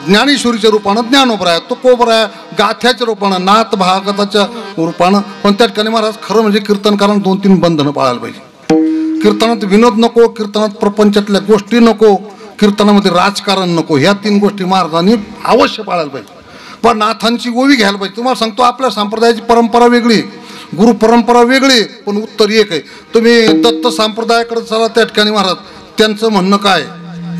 ज्ञानेश्वरीच्या रूपानं ज्ञानोबराय, तो कोबराय गाथ्याच्या रूपानं, नाथ भागवताच्या रूपानं. पण त्या ठिकाणी महाराज खरं म्हणजे कीर्तनकारांना 2-3 बंधनं पाळायला पाहिजे. कीर्तनात विनोद नको, कीर्तनात प्रपंचातल्या गोष्टी नको, कीर्तनामध्ये राजकारण नको. ह्या 3 गोष्टी महाराजांनी अवश्य पाळायला पाहिजे. पण नाथांची ओवी घ्यायला पाहिजे. तुम्हाला सांगतो आपल्या संप्रदायाची परंपरा वेगळी, गुरु परंपरा वेगळी, पण उत्तर एक आहे. तुम्ही दत्त संप्रदायाकडे चला, त्या ठिकाणी महाराज त्यांचं म्हणणं काय?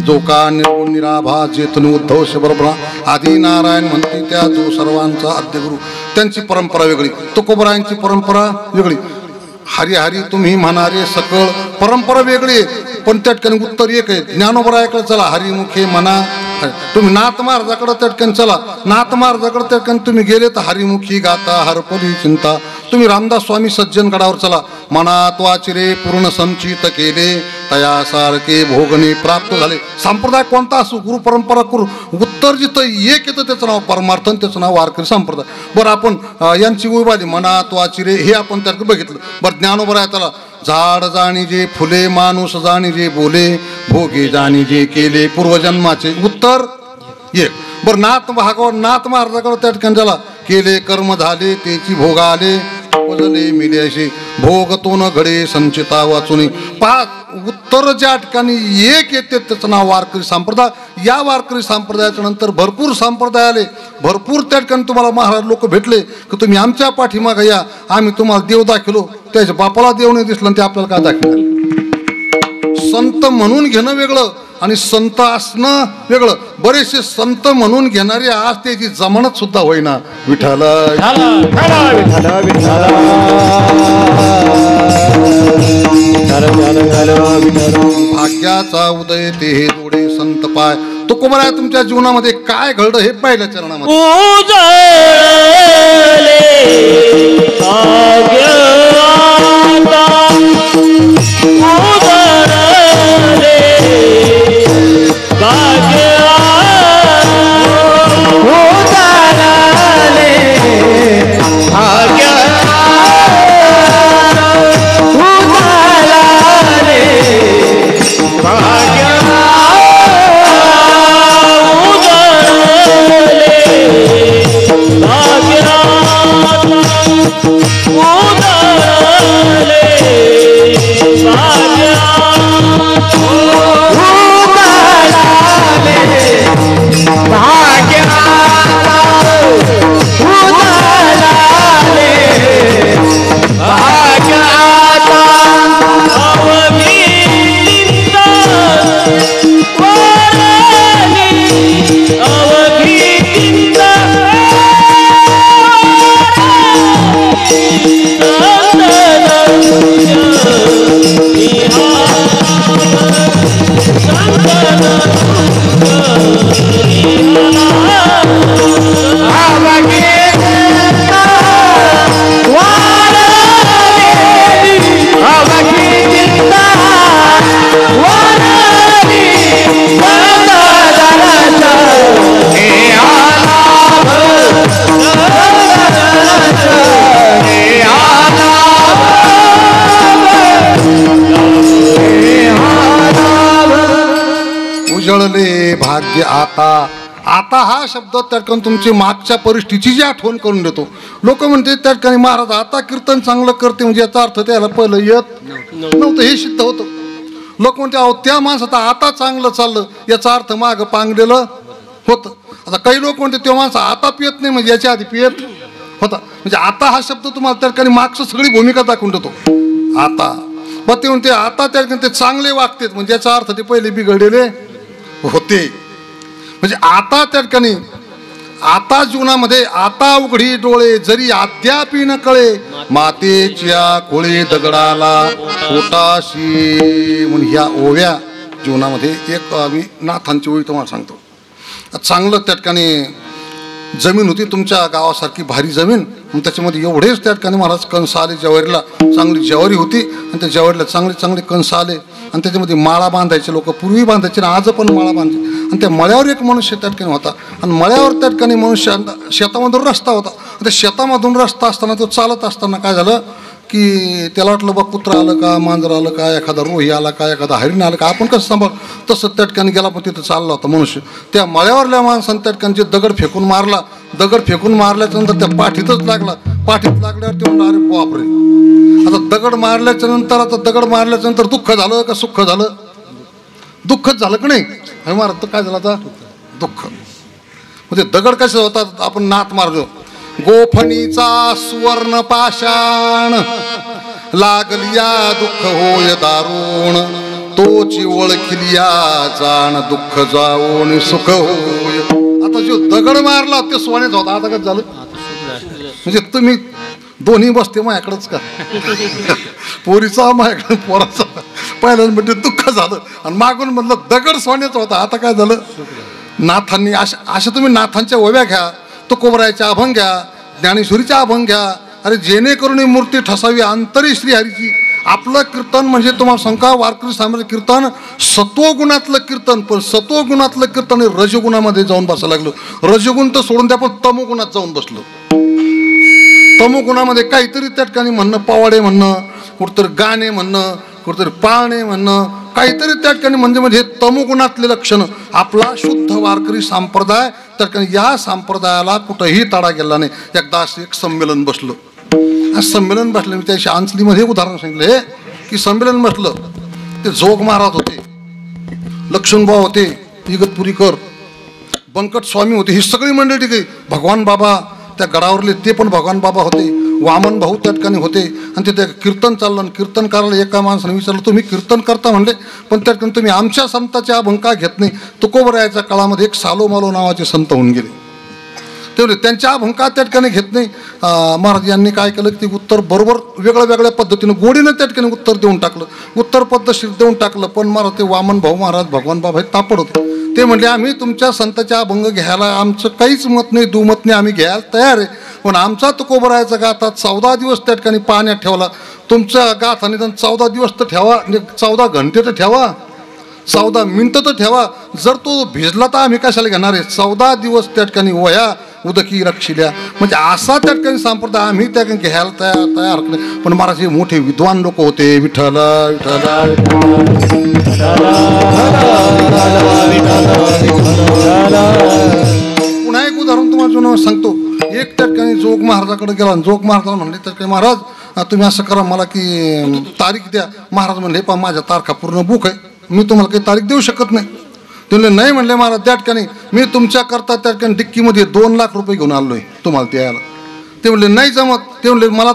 जो का निर्गुण निराभास जेतन उद्धव शबरब्रा आदी नारायण म्हणते त्या जो सर्वांचा आद्यगुरु. त्यांची परंपरा वेगळी, तुकोबरायांची परंपरा वेगळी. हरी हरी तुम्ही म्हणारे सकळ परंपरा वेगळी, पण त्या ठिकाणी उत्तर एक आहे. ज्ञानोबरायाकडे चला, हरिमुखे म्हणा. तुम्ही नाथ महाराजाकडे त्या ठिकाणी चला, नाथ महाराजाकडे त्या ठिकाणी तुम्ही गेले तर हरिमुखी गाता हरपली चिंता. तुम्ही रामदास स्वामी सज्जन गडावर चला, मनात वाचिरे पूर्ण संचित केले तयासारखे भोगणे प्राप्त झाले. संप्रदाय कोणता असो, गुरु परंपरा करू, उत्तर जिथं एक येतं त्याचं नाव परमार्थ, त्याचं नाव वारकरी संप्रदाय. बरं आपण यांची उभारी मनात वाचिरे हे आपण त्यात बघितलं. बरं ज्ञानोबराय त्याला झाड जाणी जे फुले माणूस जाणी जे बोले भोगे जाणी जे केले पूर्वजन्माचे. उत्तर एक. बरं नाथ भागवत नाथ महाराजाकडे त्या ठिकाणी झाला केले कर्म झाले त्याची भोग आले उपजले मिले असे भोग तो न घडे संचिता वाचुनी. 5 उत्तर ज्या ठिकाणी एक येते त्याचं नाव वारकरी संप्रदाय. या वारकरी संप्रदायाच्या नंतर भरपूर संप्रदाय आले, भरपूर त्या ठिकाणी तुम्हाला महाराज लोक भेटले की तुम्ही आमच्या पाठीमागं या, आम्ही तुम्हाला देव दाखवलो. त्याच्या बापाला देव नाही दिसलं ते आपल्याला काय दाखवलं? संत म्हणून घेणं वेगळं आणि संत असणं वेगळं. बरेचसे संत म्हणून घेणारे आज त्याची जमानत सुद्धा होईना. विठ्ठल भाग्याचा उदय ते हे जोडे संत पाय. तुकोबराय तुमच्या जीवनामध्ये काय घडलं हे पहिल्या चरणामध्ये उजळले भाग्य आता. आता हा शब्द त्या ठिकाणी तुमची मागच्या परिस्थितीची आठवण करून देतो. लोक म्हणते त्या ठिकाणी महाराज आता कीर्तन चांगलं करते म्हणजे याचा अर्थ त्याला पहिलं येत नव्हतं, हे सिद्ध होतं. लोक म्हणते अहो त्या माणसाचं आता चांगलं चाललं याचा अर्थ माग पांगलेलं होतं. आता काही लोक म्हणते तेव्हा माणसं आता पियत नाही म्हणजे याच्या आधी पियत होता. म्हणजे आता हा शब्द तुम्हाला त्या ठिकाणी मागचं सगळी भूमिका दाखवून देतो. आता मग ते म्हणते आता त्या ठिकाणी ते चांगले वागतात, म्हणजे याचा अर्थ ते पहिले बिघडलेले होते. म्हणजे आता त्या ठिकाणी आता जीवनामध्ये आता उघडी डोळे जरी अद्यापी न कळे, मातेच्या कोळी दगडाला पोटाशी. म्हणून ह्या ओव्या जीवनामध्ये एक मी नाथांची ओळी तुम्हाला सांगतो. चांगलं त्या ठिकाणी जमीन होती तुमच्या गावासारखी भारी जमीन, त्याच्यामध्ये एवढेच त्या ठिकाणी महाराज कंस आले. ज्वारीला चांगली ज्वारी होती आणि त्या ज्वारीला चांगले चांगले कंस आले आणि त्याच्यामध्ये माळा बांधायचे लोक, पूर्वी बांधायचे ना आज पण माळा बांधते. आणि त्या मळ्यावर एक मनुष्य त्या ठिकाणी होता आणि मळ्यावर त्या ठिकाणी मनुष्य शेतामधून रस्ता होता. त्या शेतामधून रस्ता असताना तो चालत असताना काय झालं की त्याला वाटलं बा कुत्रा आलं का, मांजर आलं का, एखादा रोही आला का, एखादा हरिण आलं का, आपण कसं सांभाळ. तसं त्या ठिकाणी गेला पण तिथं चालला होता मनुष्य. त्या मळ्यावरल्या माणसानं त्या ठिकाणी दगड फेकून मारला. दगड फेकून मारल्याच्या नंतर त्या पाठीतच लागला. पाठीत लागल्यावर ते म्हणलं अरे बापरे. आता दगड मारल्याच्या नंतर दुःख झालं का सुख झालं? दुःखच झालं का नाही? हे महाराज तर काय झालं आता? दुःख. म्हणजे दगड कसे होतात आपण नाथ मारलो. गोफणीचा सुवर्ण पाषाण लागलिया दुःख होय दारुण, तोची ओळखिलिया जाण दुःख जाऊन सुख होय. आता जो दगड मारला ते सोन्याच होता, आता काय झालं? म्हणजे तुम्ही दोन्ही बसते माझ्याकडेच का? पोरीचा माझ्याकडे पोराचा. पहिल्यांदा म्हणजे दुःख झालं आणि मागून म्हटलं दगड सोन्याचा होता, आता काय झालं? नाथांनी अशा तुम्ही नाथांच्या ओव्या घ्या, तुकोबरायच्या अभंग घ्या, ज्ञानेश्वरीच्या अभंग घ्या. अरे जेणेकरून ही मूर्ती ठसावी अंतरी श्रीहरीची. आपलं कीर्तन म्हणजे तुम्हाला सांगा वारकरी सामान्य कीर्तन सत्वगुणातलं कीर्तन, पण सत्वगुणातलं कीर्तन हे रजगुणामध्ये जाऊन बसायला लागलं. रजगुण तर सोडून द्या, पण तमोगुणात जाऊन बसलो. तमोगुणामध्ये काहीतरी त्या ठिकाणी म्हणणं, पवाडे म्हणणं, कुठतरी गाणे म्हणणं, कुठतरी पाळणे म्हणणं, काहीतरी त्या ठिकाणी म्हणजे तमोगुणातले लक्षण. आपला शुद्ध वारकरी संप्रदाय त्या ठिकाणी या संप्रदायाला कुठंही तडा गेला नाही. एकदा एक संमेलन बसलं. संमेलन बसलं मी त्या अंचलीमध्ये उदाहरण सांगितलं की संमेलन बसलं. ते जोग महाराज होते, लक्ष्मणभाऊ होते, इगतपुरीकर, बंकट स्वामी होते, ही सगळी मंडळी ठीक. भगवान बाबा त्या गडावरले ते पण भगवान बाबा होते, वामन भाऊ त्या ठिकाणी होते. आणि तिथे कीर्तन चाललं. कीर्तन करायला एका माणसाने विचारलं तुम्ही कीर्तन करता म्हणले, पण त्या ठिकाणी तुम्ही आमच्या संताच्या अभंग का घेत नाही? तुकोबरायाच्या काळामध्ये एक सालोमालो नावाचे संत होऊन गेले. तेवढे त्यांच्या अभंग का त्या ठिकाणी घेत नाही? महाराज यांनी काय केलं की उत्तर बरोबर वेगळ्या पद्धतीनं गोडीनं त्या ठिकाणी उत्तर देऊन टाकलं, उत्तर पद्धतशीर देऊन टाकलं. पण महाराज ते वामन भाऊ महाराज भगवान बाबा हे तापड होते. ते म्हणले आम्ही तुमच्या संताच्या अभंग घ्यायला आमचं काहीच मत नाही, दुमत नाही, आम्ही घ्यायला तयार आहे. पण आमचा तुकोबरायाचा गाथा 14 दिवस त्या ठिकाणी पाण्यात ठेवला. तुमच्या गाथा निदान 14 दिवस तर ठेवा, म्हणजे 14 घंटे तर ठेवा, 14 मिनिटं तर ठेवा. जर तो भिजला तर आम्ही कशाला घेणार आहे? 14 दिवस त्या ठिकाणी वया उदकी रक्षिल्या. म्हणजे असा त्या ठिकाणी संप्रदाय आम्ही त्या ठिकाणी घ्यायला तयार नाही. पण महाराज हे मोठे विद्वान लोक होते. विठ्ठल पुन्हा एक उदाहरण तुम्हाला सांगतो. एक त्या ठिकाणी जोग महाराजाकडे गेला. जोग महाराजाला म्हणले तर काही महाराज तुम्ही असं करा, मला की तारीख द्या. महाराज म्हणले पहा माझ्या तारखा पूर्ण बुक आहे, मी तुम्हाला काही तारीख देऊ शकत नाही. ते म्हणले नाही म्हणले महाराज त्या ठिकाणी मी तुमच्या करता त्या ठिकाणी डिक्कीमध्ये 2 लाख रुपये घेऊन आलोय तुम्हाला द्यायला. ते म्हणले नाही जमत. ते म्हणले मला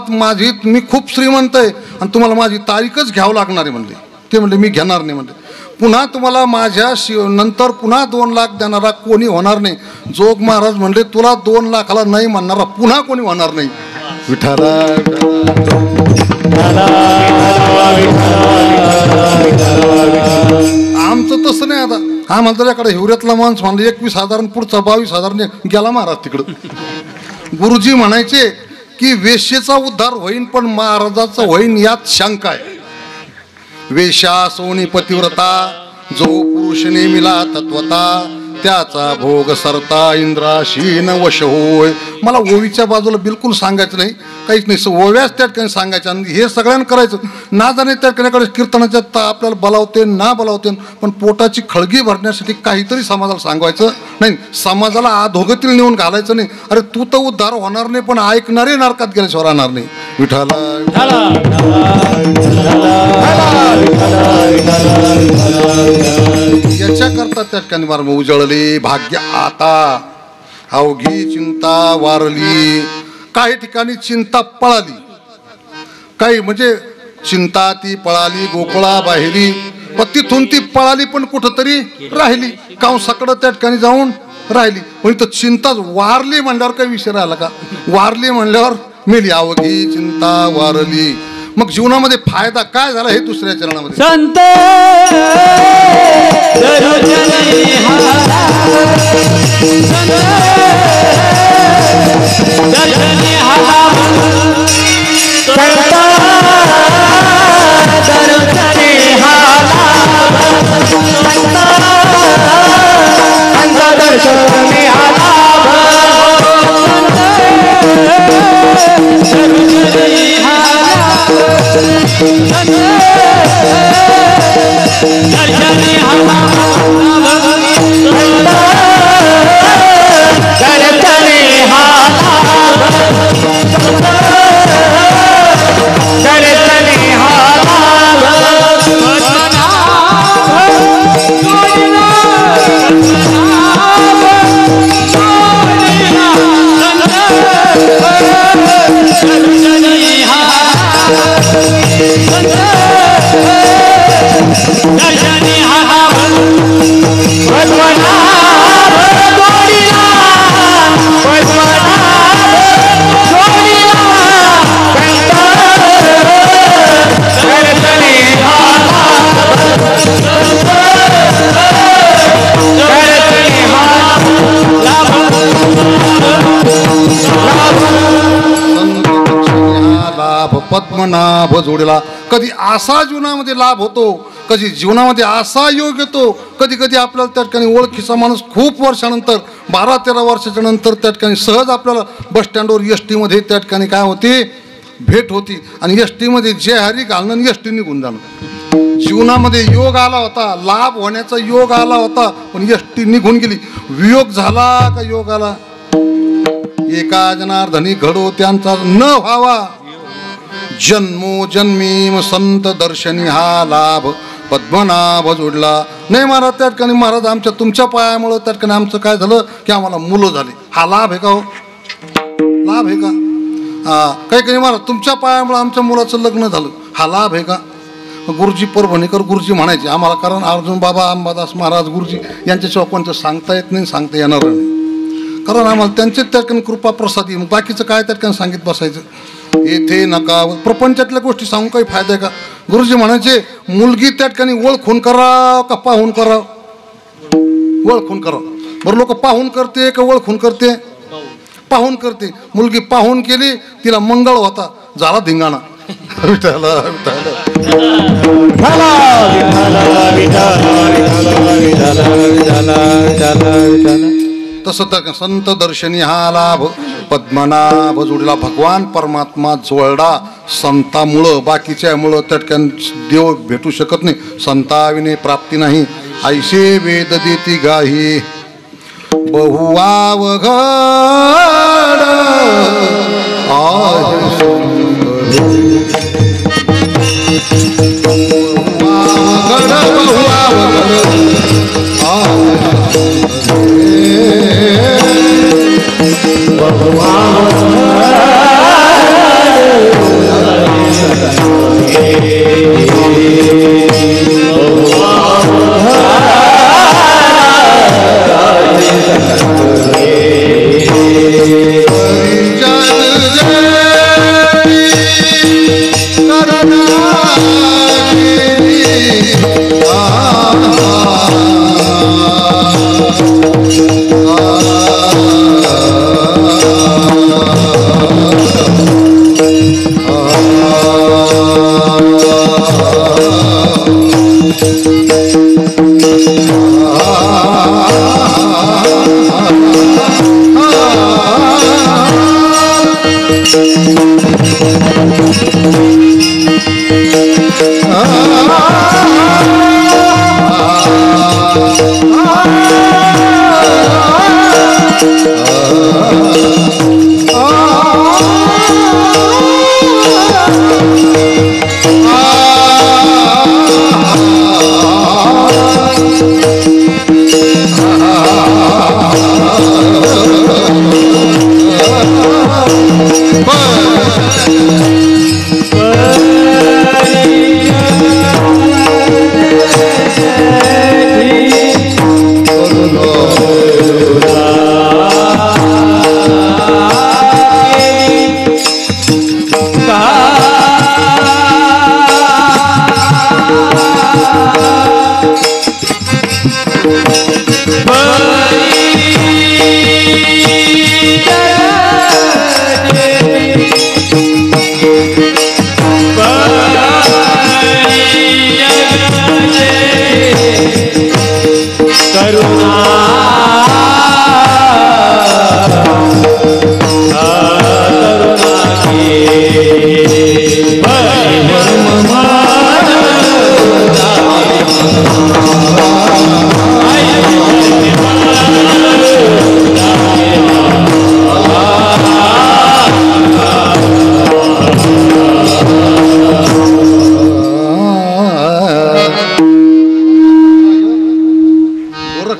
मी खूप श्रीमंत आहे आणि तुम्हाला माझी तारीखच घ्यावं लागणार आहे म्हणले. ते म्हणले मी घेणार नाही म्हणले. पुन्हा तुम्हाला माझ्या नंतर पुन्हा 2 लाख देणारा कोणी होणार नाही. जोग महाराज म्हणले तुला 2 लाखाला नाही म्हणणारा पुन्हा कोणी होणार नाही. विठ्ठल आमचं तसं नाही. आता आम्हाला त्याच्याकडे हिवऱ्यातला माणूस म्हणलं 21,000 पुढचा 22,000 गेला महाराज तिकडं. गुरुजी म्हणायचे की वेश्येचा उद्धार होईन पण महाराजाचा होईन यात शंका आहे. वेश्या सोनी पतिव्रता जो पुरुष नेमिला तत्वता त्याचा भोग सरता इंद्राशीन वश होय. मला ओवीच्या बाजूला बिलकुल सांगायचं नाही, काहीच नाही. ओव्याच त्या ठिकाणी सांगायचं आणि हे सगळ्यांना करायचं. ना जाणे त्या ठिकाणी कीर्तनाच्या आपल्याला बोलावते ना बोलावते, पण पोटाची खळगी भरण्यासाठी काहीतरी समाजाला सांगायचं नाही. समाजाला अधोगतील नेऊन घालायचं नाही. अरे तू तर उद्धार होणार नाही पण ऐकणारे नरकात गेल्याशिवाय राहणार नाही. विठ्ठल याच्याकरता त्या ठिकाणी मार्ग उजळले भाग्य आता अवघी चिंता वारली. काही ठिकाणी चिंता पळाली, काही म्हणजे चिंता ती पळाली गोकुळा बाहेरी, पण तिथून ती पळाली पण कुठंतरी राहिली, कंसाकडं त्या ठिकाणी जाऊन राहिली. पण इथं चिंताच वारली म्हणल्यावर काही विषय राहिला का? वारली म्हणल्यावर मेली, अवघी चिंता वारली. मग जीवनामध्ये फायदा काय झाला हे दुसऱ्या चरणामध्ये संत पद्मनाभ जोडीला. कधी असा जीवनामध्ये लाभ होतो, कधी जीवनामध्ये असा योग येतो, कधी कधी आपल्याला त्या ठिकाणी ओळखीचा माणूस खूप वर्षानंतर 12-13 वर्षाच्या नंतर त्या ठिकाणी सहज आपल्याला बस स्टँडवर एस टीमध्ये त्या ठिकाणी काय होते भेट होती, आणि एस टीमध्ये जे हरी घालणं आणि एस टी निघून जाणं. जीवनामध्ये योग आला होता, लाभ होण्याचा योग आला होता, पण एस टी निघून गेली. वियोग झाला का योग आला? एका जनार्दनी घडो त्यांचा न व्हावा, जन्मोजन्मी संत दर्शनी हा लाभ पद्मनाभ जोडला. नाही महाराज, त्या ठिकाणी महाराज आमच्या तुमच्या पायामुळं त्या ठिकाणी आमचं काय झालं की आम्हाला मुलं झाली. हा लाभ आहे का हो? लाभ आहे का? काही काही महाराज तुमच्या पायामुळं आमच्या मुलाचं लग्न झालं. हा लाभ आहे का? गुरुजी परभणीकर गुरुजी म्हणायचे आम्हाला, कारण अर्जुन बाबा अंबादास महाराज गुरुजी यांच्याशिवाय कोणतं सांगता येत नाही, सांगता येणार नाही, कारण आम्हाला त्यांचे त्या ठिकाणी कृपा प्रसादी. मग बाकीचं काय त्या ठिकाणी सांगित बसायचं? येथे नका प्रपंचातल्या गोष्टी सांगून काही फायदा आहे का? गुरुजी म्हणायचे मुलगी त्या ठिकाणी ओळखून करावं का पाहून करावं? ओळखून करावं. बरं, लोक पाहून करते का ओळखून करते? पाहून करते. मुलगी पाहून केली, तिला मंगळ होता, झाला धिंगाणा. तसं तर संत दर्शनी हा लाभ पद्मनाभ जोडीला. भगवान परमात्मा जोडला संतामुळं, बाकीच्यामुळं त्या ठिकाणी देव भेटू शकत नाही. संताविने प्राप्ती नाही. ऐशे वेद देती गाही बहुवावघड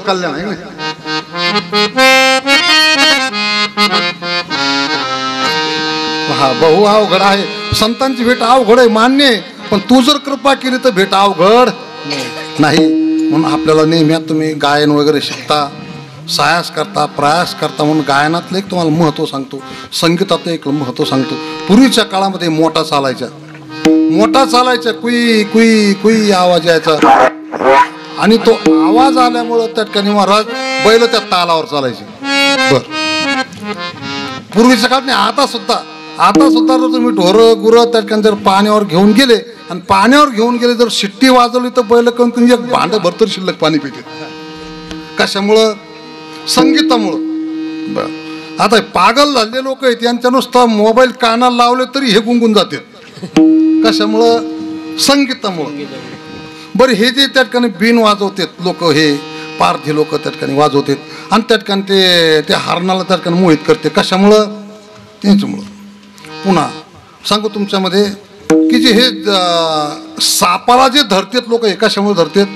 कल्याण आहे. हा बहु अवघड आहे. संतांची भेट अवघड आहे मान्य आहे, पण तू जर कृपा केली तर भेट अवघड नाही. म्हणून आपल्याला नेहमी तुम्ही गायन वगैरे शिकता, सायास करता, प्रयास करता, म्हणून गायनातलं एक तुम्हाला महत्त्व सांगतो, संगीताचं एक महत्त्व सांगतो. पूर्वीच्या काळामध्ये मोठा चालायचा कुई कुई कुई आवाज यायचा, आणि तो आवाज आल्यामुळं त्या ठिकाणी महाराज बैल त्या तालावर चालायचे. बर पूर्वीच्या काळात नाही, आता सुद्धा जर तुम्ही ढोरं गुरं त्या ठिकाणी जर पाण्यावर घेऊन गेले आणि पाण्यावर घेऊन गेले जर शिट्टी वाजवली तर बैल कमी एक भांड भरतर शिल्लक पाणी पिते. कशामुळं? संगीतामुळं. बर आता पागल झालेले लोक आहेत, यांच्या नुसतं मोबाईल कानाला लावले तरी हे गुंगून जाते. कशामुळं? संगीतामुळं. बरं हे जे त्या ठिकाणी बिन वाजवतात लोक, हे पारधी लोक त्या ठिकाणी वाजवतात आणि त्या ठिकाणी ते हरणाला त्या ठिकाणी मोहित करते. कशामुळं? त्यांच्यामुळं. पुन्हा सांगू तुमच्यामध्ये की जे हे सापाला जे धरतात लोक, हे कशामुळे धरतात?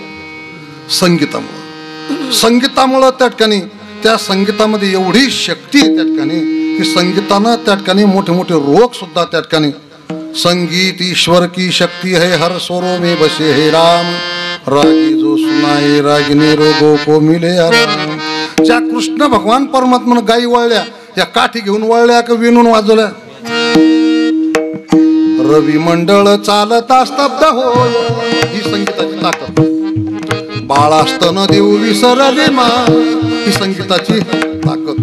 संगीतामुळं त्या ठिकाणी त्या संगीतामध्ये एवढी शक्ती आहे त्या ठिकाणी की संगीतानं त्या ठिकाणी मोठे मोठे रोग सुद्धा त्या ठिकाणी. संगीत ईश्वर की शक्ती है, हर स्वरों में बसे हे राम, रागी जो सुनाए रागिनी रोगों को मिले आराम. ज्या कृष्ण भगवान परमात्म्यानं गायी वळल्या, या काठी घेऊन वळल्या का विणून वाजवल्या? रवी मंडळ चालता स्तब्ध होय, ही संगीताची ताकद. बाळास्तन देऊ विसरले मा, ही संगीताची ताकद.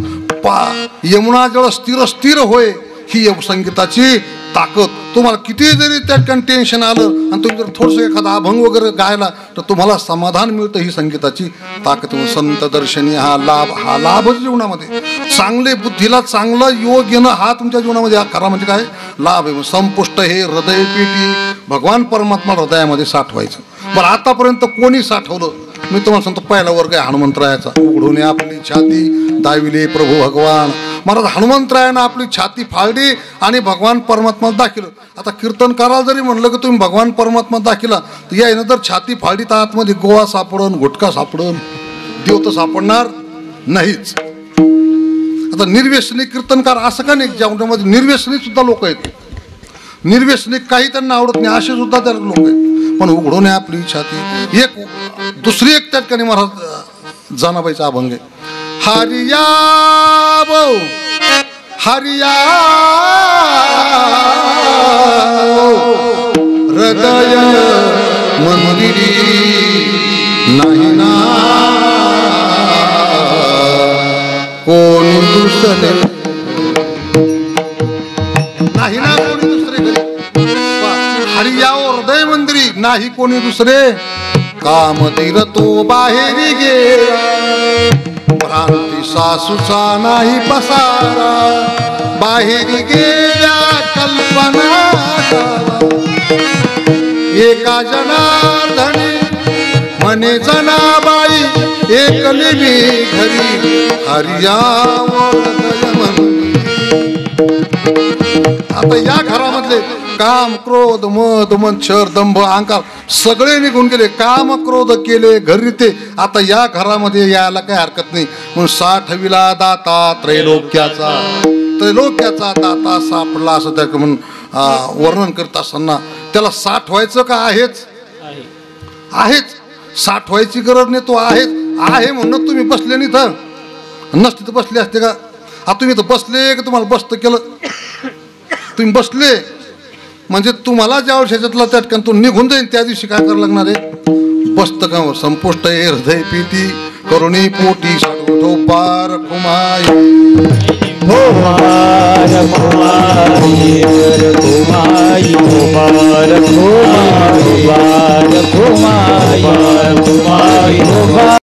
यमुना जळ स्थिर स्थिर होय, ही संगीताची ताकद. तुम्हाला किती जरी त्या ठिकाणी टेन्शन आलं आणि तुम्ही जर थोडंसं एखादा अभंग वगैरे गायला तर तुम्हाला समाधान मिळतं, ही संगीताची ताकद. संत दर्शनी हा लाभच जीवनामध्ये. चांगले बुद्धीला चांगलं योग येणं हा तुमच्या जीवनामध्ये खरा म्हणजे काय लाभ आहे. संपुष्ट हे हृदय पेटी, भगवान परमात्मा हृदयामध्ये साठवायचं. बरं आतापर्यंत कोणी साठवलं? मी तुम्हाला सांगतो, पहिला वर्ग आहे हनुमंतरायाचा. उघडून आपली छाती दाविले प्रभू भगवान. महाराज हनुमंतरायानं आपली छाती फाळली आणि भगवान परमात्मा दाखिलं. आता कीर्तनकाराला जरी म्हणलं की तुम्ही भगवान परमात्मा दाखिला, तर यायनं जर छाती फाळली तर आतमध्ये गोवा सापडन, गुटखा सापडन, देव तर सापडणार नाहीच. आता निर्व्यसनी कीर्तनकार असं का नाही, ज्यामध्ये निर्व्यसनी सुद्धा लोक आहेत, निर्व्यसनी काही त्यांना आवडत नाही असे सुद्धा त्या लोक आहेत. पण उघडून आपली छाती. एक दुसरी एक त्या ठिकाणी महाराज जनाबाईचा अभंग आहे. हरिया बो हरिया हृदय मंदिरी नाही ना कोणी दुसरे, नाही ना कोणी दुसरे. हरिया हृदय मंदिरी नाही कोणी दुसरे, कामधीर तो बाहेरी गे, भ्रांती सासूचा नाही पसारा, बाहेरी गेल्या कल्पना एका जनार्दनी म्हणे जनाबाई एकली मी घरी, हरिया हृदय मंदिरी. आता या घरामधले काम क्रोध मद मच्छर दंभ अहंकार सगळे निघून गेले. काम क्रोध केले घरी ते. आता या घरामध्ये यायला काही हरकत नाही. म्हणून साठविला दाता त्रैलोक्याचा दाता सापडला असं त्या म्हणून वर्णन करत असताना त्याला साठवायचं का आहेच? साठवायची गरज नाही, तो आहेच. आहे म्हणून तुम्ही बसले नाही तर नसते तर बसले असते का? आता तुम्ही तर बसले का तुम्हाला बसतं केलं? तुम्ही बसले म्हणजे तुम्हाला ज्या वर्षाच्यातला त्याटकन तो निघून जाईल त्या दिवशी काय करावं लागणार आहे? बसतं का संपुष्ट हृदय पीती करुणी पोटी साठवतो पार कुमाई हो बार कुमारी कुमाई हो बार कुमारी बार कुमाई कुमाई हो